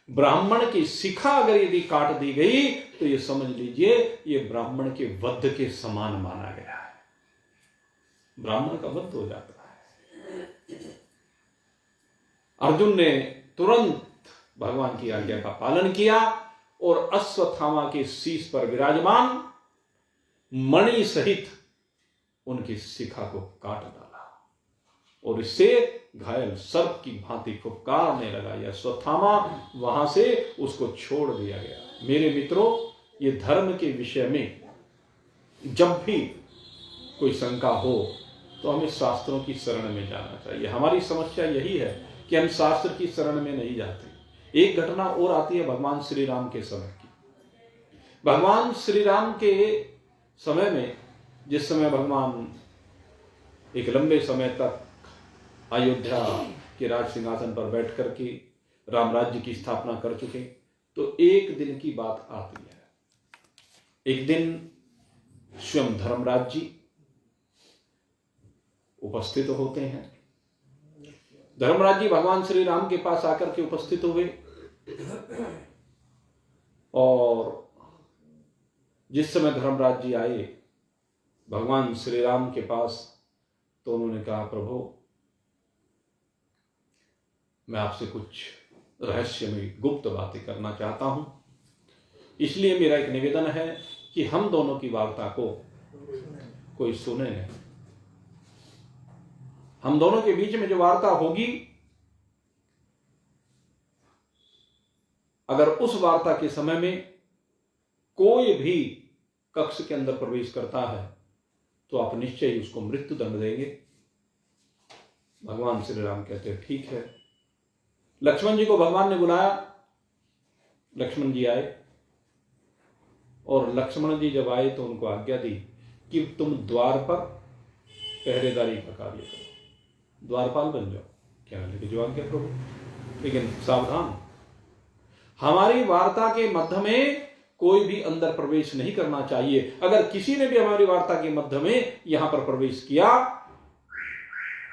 ब्राह्मण की शिखा अगर यदि काट दी गई तो ये समझ लीजिए ये ब्राह्मण के वध के समान माना गया है, ब्राह्मण का वध हो जाता है। अर्जुन ने तुरंत भगवान की आज्ञा का पालन किया और अश्वत्थामा के शीश पर विराजमान मणि सहित उनकी शिखा को काट डाला और इससे घायल सर्प की भांति फुफकारने लगा। यह अश्वत्थामा वहां से उसको छोड़ दिया गया। मेरे मित्रों, ये धर्म के विषय में जब भी कोई शंका हो तो हमें शास्त्रों की शरण में जाना चाहिए। हमारी समस्या यही है कि हम शास्त्र की शरण में नहीं जाते। एक घटना और आती है भगवान श्री राम के समय की। भगवान श्री राम के समय में, जिस समय भगवान एक लंबे समय तक अयोध्या के राज सिंहासन पर बैठ करके राम राज्य की स्थापना कर चुके, तो एक दिन की बात आती है। एक दिन स्वयं धर्मराज जी उपस्थित होते हैं। धर्मराज जी भगवान श्री राम के पास आकर के उपस्थित हुए और जिस समय धर्मराज जी आए भगवान श्री राम के पास, तो उन्होंने कहा, प्रभु मैं आपसे कुछ रहस्यमय गुप्त बातें करना चाहता हूं, इसलिए मेरा एक निवेदन है कि हम दोनों की वार्ता को कोई सुने नहीं। हम दोनों के बीच में जो वार्ता होगी, अगर उस वार्ता के समय में कोई भी कक्ष के अंदर प्रवेश करता है तो आप निश्चय ही उसको मृत्यु दंड देंगे। भगवान श्री राम कहते हैं ठीक है। लक्ष्मण जी को भगवान ने बुलाया, लक्ष्मण जी आए और लक्ष्मण जी जब आए तो उनको आज्ञा दी कि तुम द्वार पर पहरेदारी का कार्य करो, द्वारपाल बन जाओ। क्या लेके जो आज्ञा प्रभु, लेकिन सावधान, हमारी वार्ता के मध्य में कोई भी अंदर प्रवेश नहीं करना चाहिए। अगर किसी ने भी हमारी वार्ता के मध्य में यहां पर प्रवेश किया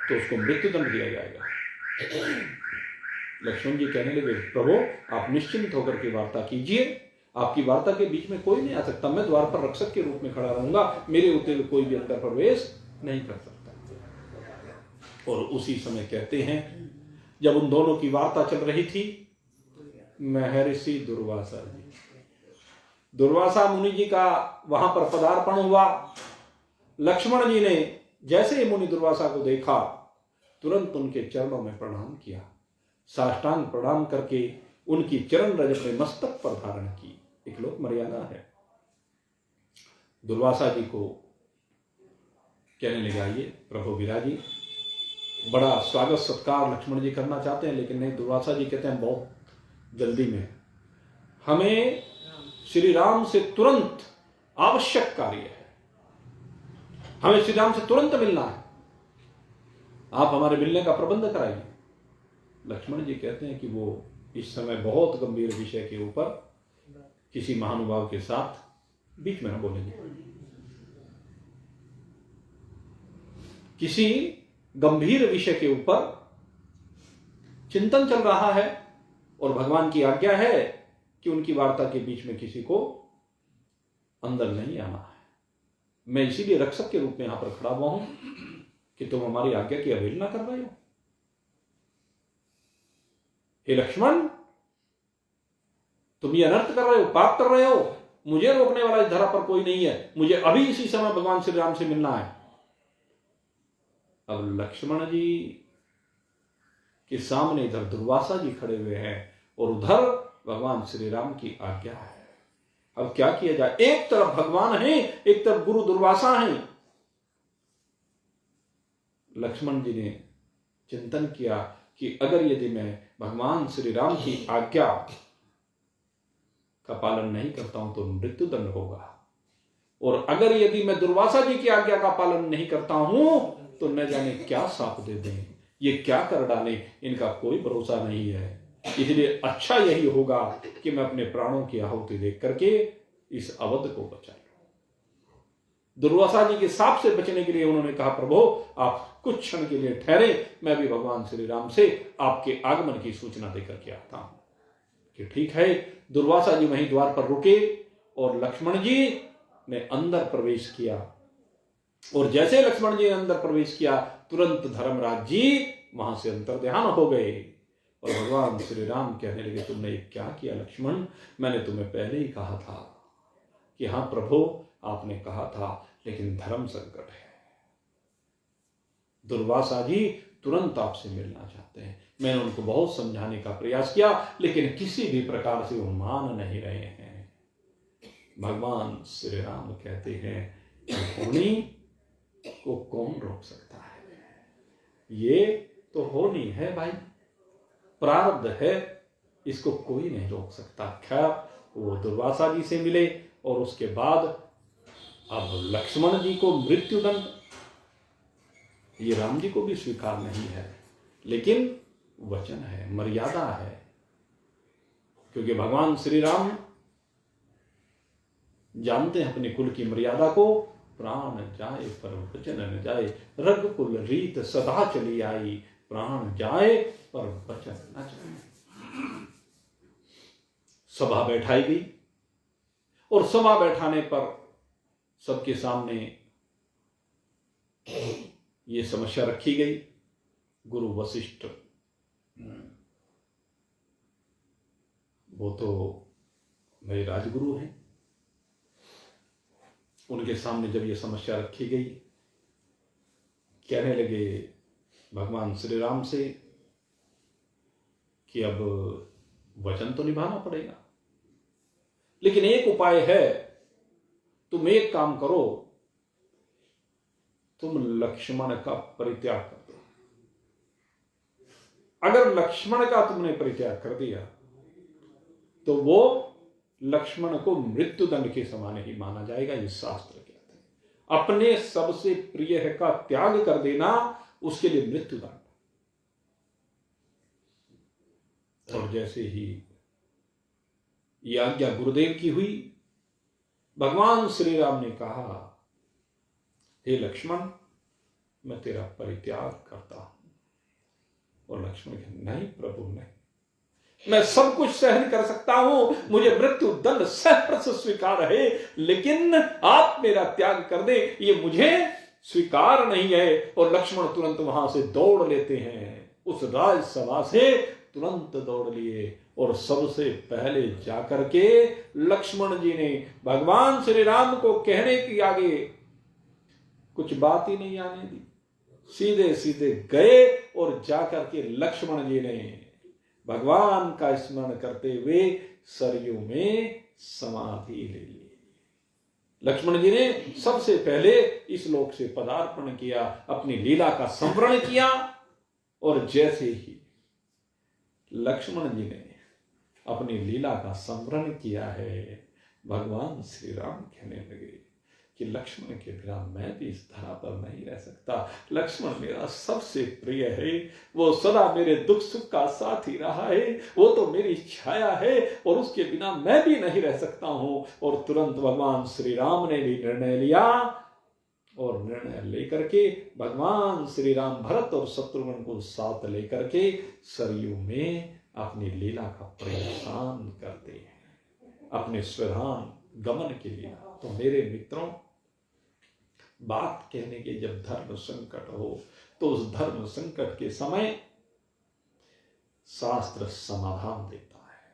तो उसको मृत्यु दंड दिया जाएगा। लक्ष्मण जी कहने लगे, प्रभु आप निश्चिंत होकर के वार्ता कीजिए, आपकी वार्ता के बीच में कोई नहीं आ सकता, मैं द्वार पर रक्षक के रूप में खड़ा रहूंगा, मेरे होते हुए कोई भी अंदर प्रवेश नहीं कर सकता। और उसी समय कहते हैं जब उन दोनों की वार्ता चल रही थी, महर्षि दुर्वासा मुनि जी का वहां पर पदार्पण हुआ। लक्ष्मण जी ने जैसे ही मुनि दुर्वासा को देखा तुरंत उनके चरणों में प्रणाम किया, साष्टांग प्रणाम करके उनकी चरण रज अपने मस्तक पर धारण की। एक लोक मर्यादा है। दुर्वासा जी को कहने लगे, आइए प्रभु विराजी। बड़ा स्वागत सत्कार लक्ष्मण जी करना चाहते हैं, लेकिन नहीं, दुर्वासा जी कहते हैं बहुत जल्दी में हमें श्री राम से तुरंत आवश्यक कार्य है, हमें श्री राम से तुरंत मिलना है, आप हमारे मिलने का प्रबंध कराइए। लक्ष्मण जी कहते हैं कि वो इस समय बहुत गंभीर विषय के ऊपर किसी महानुभाव के साथ बीच में न बोलेंगे, किसी गंभीर विषय के ऊपर चिंतन चल रहा है और भगवान की आज्ञा है कि उनकी वार्ता के बीच में किसी को अंदर नहीं आना है। मैं इसीलिए रक्षक के रूप में यहां पर खड़ा हुआ हूं कि तुम हमारी आज्ञा की अवहेलना कर रहे हो। हे लक्ष्मण, तुम ये अनर्थ कर रहे हो, पाप कर रहे हो, मुझे रोकने वाला इस धरा पर कोई नहीं है, मुझे अभी इसी समय भगवान श्री राम से मिलना है। अब लक्ष्मण जी के सामने इधर दुर्वासा जी खड़े हुए हैं और उधर भगवान श्री राम की आज्ञा है। अब क्या किया जाए? एक तरफ भगवान है, एक तरफ गुरु दुर्वासा है। लक्ष्मण जी ने चिंतन किया कि अगर यदि मैं भगवान श्री राम की आज्ञा का पालन नहीं करता हूं तो मृत्यु दंड होगा, और अगर यदि मैं दुर्वासा जी की आज्ञा का पालन नहीं करता हूं तो न जाने क्या साप दे दें, ये क्या कर डाले, इनका कोई भरोसा नहीं है। इसलिए अच्छा यही होगा कि मैं अपने प्राणों की आहुति देख करके इस अवध को बचा लो। दुर्वासा जी के साप से बचने के लिए उन्होंने कहा, प्रभु आप कुछ क्षण के लिए ठहरे, मैं भी भगवान श्री राम से आपके आगमन की सूचना देकर के आता हूं। कि ठीक है। दुर्वासा जी वहीं द्वार पर रुके और लक्ष्मण जी ने अंदर प्रवेश किया। और जैसे लक्ष्मण जी ने अंदर प्रवेश किया, तुरंत धर्मराज जी वहां से अंतर्ध्यान हो गए और भगवान श्री राम कहने लगे, तुमने क्या किया लक्ष्मण? मैंने तुम्हें पहले ही कहा था कि हाँ प्रभु, आपने कहा था, लेकिन धर्म संकट है। दुर्वासा जी तुरंत आपसे मिलना चाहते हैं। मैंने उनको बहुत समझाने का प्रयास किया, लेकिन किसी भी प्रकार से वो मान नहीं रहे हैं। भगवान श्री राम कहते हैं, होनी को कौन रोक सकता है? ये तो होनी है भाई, प्रारब्ध है, इसको कोई नहीं रोक सकता। खैर वो दुर्वासा जी से मिले और उसके बाद अब लक्ष्मण जी को मृत्युदंड, ये राम जी को भी स्वीकार नहीं है, लेकिन वचन है, मर्यादा है। क्योंकि भगवान श्री राम जानते हैं अपने कुल की मर्यादा को, प्राण जाए पर वचन न जाए, रघुकुल रीत सदा चली आई, प्राण जाए पर वचन न जाए। सभा बैठाई गई और सभा बैठाने पर सबके सामने ये समस्या रखी गई। गुरु वशिष्ठ, वो तो मेरे राजगुरु हैं, उनके सामने जब ये समस्या रखी गई, कहने लगे भगवान श्री राम से कि अब वचन तो निभाना पड़ेगा, लेकिन एक उपाय है, तुम एक काम करो, तुम लक्ष्मण का परित्याग कर दो। अगर लक्ष्मण का तुमने परित्याग कर दिया तो वो लक्ष्मण को मृत्युदंड के समान ही माना जाएगा। ये शास्त्र कहते हैं, अपने सबसे प्रिय का त्याग कर देना, उसके लिए मृत्युदंड। और जैसे ही यह आज्ञा गुरुदेव की हुई, भगवान श्री राम ने कहा, हे लक्ष्मण, मैं तेरा परित्याग करता हूं। और लक्ष्मण कहे, नहीं प्रभु नहीं, मैं सब कुछ सहन कर सकता हूं, मुझे मृत्यु दंड सहर्ष स्वीकार है, लेकिन आप मेरा त्याग कर दे, ये मुझे स्वीकार नहीं है। और लक्ष्मण तुरंत वहां से दौड़ लेते हैं, उस राजसभा से तुरंत दौड़ लिए और सबसे पहले जाकर के लक्ष्मण जी ने भगवान श्री राम को कहने के आगे कुछ बात ही नहीं आने दी, सीधे सीधे गए और जाकर के लक्ष्मण जी ने भगवान का स्मरण करते हुए सरयू में समाधि ले ली। लक्ष्मण जी ने सबसे पहले इस लोक से पदार्पण किया, अपनी लीला का संवरण किया। और जैसे ही लक्ष्मण जी ने अपनी लीला का संवरण किया है, भगवान श्री राम कहने लगे कि लक्ष्मण के बिना मैं भी इस धरा पर नहीं रह सकता। लक्ष्मण मेरा सबसे प्रिय है, वो सदा मेरे दुख सुख का साथी रहा है, वो तो मेरी छाया है और उसके बिना मैं भी नहीं रह सकता हूं। और तुरंत भगवान श्री राम ने भी निर्णय लिया और निर्णय लेकर के भगवान श्री राम भरत और शत्रुघ्न को साथ लेकर के सरयू में अपनी लीला का प्रयासान करते हैं, अपने स्वधाम गमन के लिए। तो मेरे मित्रों, बात कहने के जब धर्म संकट हो तो उस धर्म संकट के समय शास्त्र समाधान देता है,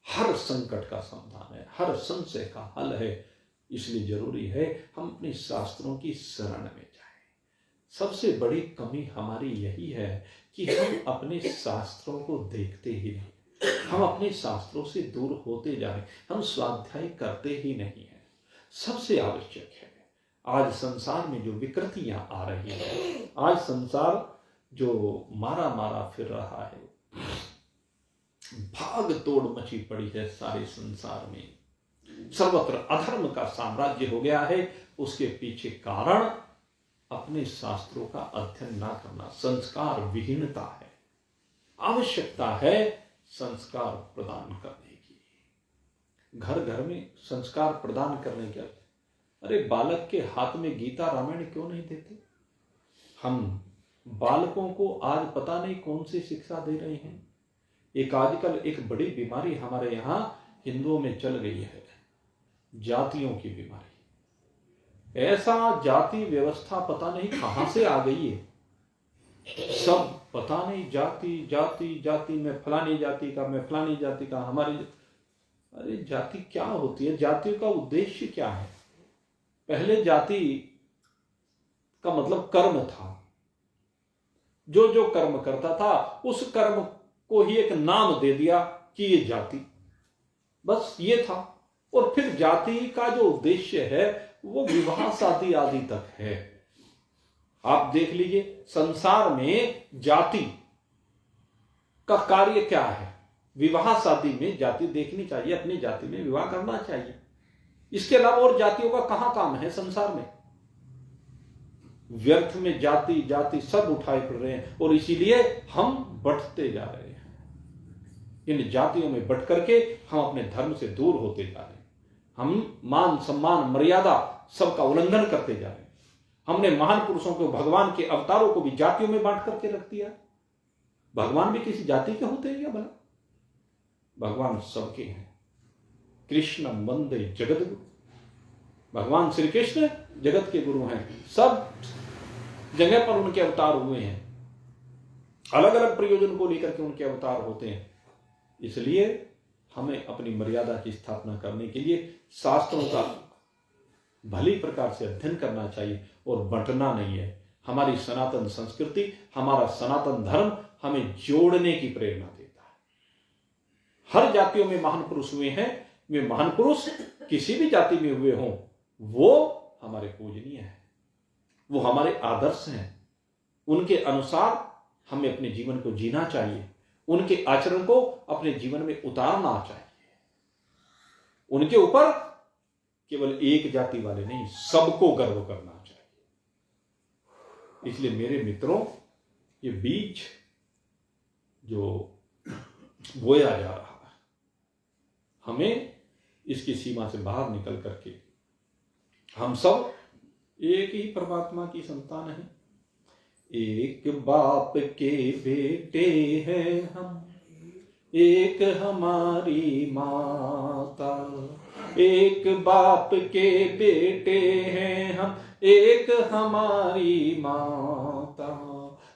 हर संकट का समाधान है, हर संशय का हल है। इसलिए जरूरी है हम अपने शास्त्रों की शरण में जाएं। सबसे बड़ी कमी हमारी यही है कि हम अपने शास्त्रों को देखते ही नहीं, हम अपने शास्त्रों से दूर होते जा रहे हैं, हम स्वाध्याय करते ही नहीं हैं। सबसे आवश्यक है, आज संसार में जो विकृतियां आ रही है, आज संसार जो मारा मारा फिर रहा है, भाग तोड़ मची पड़ी है सारे संसार में, सर्वत्र अधर्म का साम्राज्य हो गया है, उसके पीछे कारण अपने शास्त्रों का अध्ययन ना करना, संस्कार विहीनता है। आवश्यकता है संस्कार प्रदान करने की। घर घर में संस्कार प्रदान करने के, अरे बालक के हाथ में गीता रामायण क्यों नहीं देते? हम बालकों को आज पता नहीं कौन सी शिक्षा दे रहे हैं। एक आजकल एक बड़ी बीमारी हमारे यहाँ हिंदुओं में चल गई है, जातियों की बीमारी। ऐसा जाति व्यवस्था पता नहीं कहां से आ गई है, सब पता नहीं जाति जाति जाति, में फलानी जाति का, मैं फलानी जाति का, हमारी। अरे जाति क्या होती है? जातियों का उद्देश्य क्या है? पहले जाति का मतलब कर्म था, जो जो कर्म करता था उस कर्म को ही एक नाम दे दिया कि ये जाति, बस ये था। और फिर जाति का जो उद्देश्य है वो विवाह शादी आदि तक है। आप देख लीजिए संसार में जाति का कार्य क्या है? विवाह शादी में जाति देखनी चाहिए, अपनी जाति में विवाह करना चाहिए। इसके अलावा और जातियों का कहां काम है संसार में? व्यर्थ में जाति जाति सब उठाए पड़ रहे हैं और इसीलिए हम बढ़ते जा रहे हैं। इन जातियों में बढ़ करके हम अपने धर्म से दूर होते जा रहे हैं। हम मान सम्मान मर्यादा सबका उल्लंघन करते जा रहे हैं। हमने महान पुरुषों को, भगवान के अवतारों को भी जातियों में बांट करके रख दिया। भगवान भी किसी जाति के होते हैं क्या भला? भगवान सबके हैं। कृष्ण वंदे जगत गुरु, भगवान श्री कृष्ण जगत के गुरु हैं। सब जगह पर उनके अवतार हुए हैं, अलग अलग प्रयोजन को लेकर के उनके अवतार होते हैं। इसलिए हमें अपनी मर्यादा की स्थापना करने के लिए शास्त्रों का भली प्रकार से अध्ययन करना चाहिए और बंटना नहीं है। हमारी सनातन संस्कृति, हमारा सनातन धर्म हमें जोड़ने की प्रेरणा देता है। हर जातियों में महान पुरुष हुए हैं, वे महान पुरुष किसी भी जाति में हुए हों, वो हमारे पूजनीय हैं, वो हमारे आदर्श हैं। उनके अनुसार हमें अपने जीवन को जीना चाहिए, उनके आचरण को अपने जीवन में उतारना चाहिए। उनके ऊपर केवल एक जाति वाले नहीं, सबको गर्व करना चाहिए। इसलिए मेरे मित्रों, ये बीज जो बोया जा रहा है, हमें इसकी सीमा से बाहर निकल करके हम सब एक ही परमात्मा की संतान हैं। एक बाप के बेटे हैं हम, एक हमारी माता। एक बाप के बेटे हैं हम, एक हमारी माता।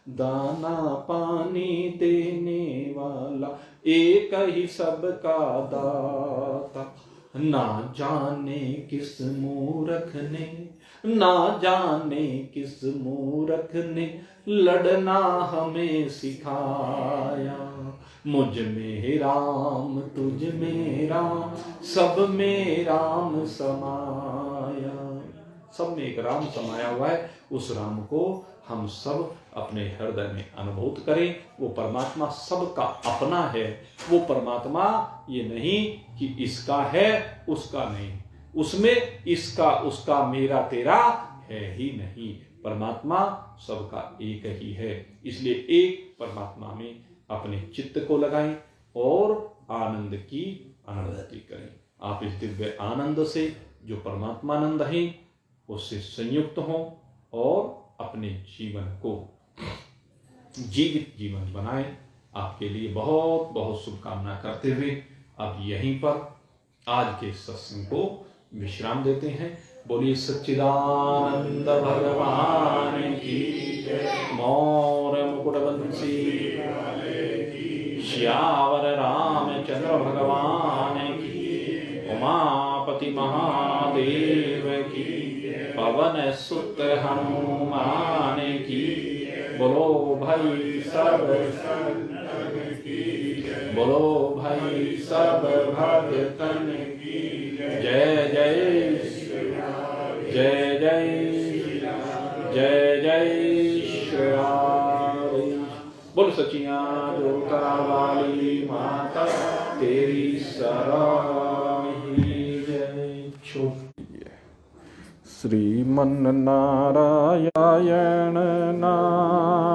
दाना पानी देने वाला एक ही सबका दाता। ना जाने किस मूर्ख ने, ना जाने किस मूर्ख ने लड़ना हमें सिखाया। मुझ में राम तुझ में राम, सब में राम समाया। सब में एक राम समाया हुआ है, उस राम को हम सब अपने हृदय में अनुभूत करें। वो परमात्मा सबका अपना है। वो परमात्मा ये नहीं कि इसका है उसका नहीं, उसमें इसका उसका मेरा तेरा है ही नहीं। परमात्मा सबका एक ही है। इसलिए एक परमात्मा में अपने चित्त को लगाएं और आनंद की अनुभूति करें। आप इस दिव्य आनंद से जो परमात्मानंद है उससे संयुक्त हों और अपने जीवन को जीवित जीवन बनाएं। आपके लिए बहुत बहुत शुभकामना करते हुए अब यहीं पर आज के सत्संग को विश्राम देते हैं। बोलिए सच्चिदानंद भगवान की जय। मौर मुकुटवंशी श्यावर रामचंद्र भगवान की, उमापति महादेव की, पवन सुत हनुमान की। बोलो भाई सब, बोलो भाई सब भक्तन की जय जय, जय जय, जय जय श्री राम। बोल सचिया जोता वाली माता तेरी सराही जय। श्रीमन नारायण नाम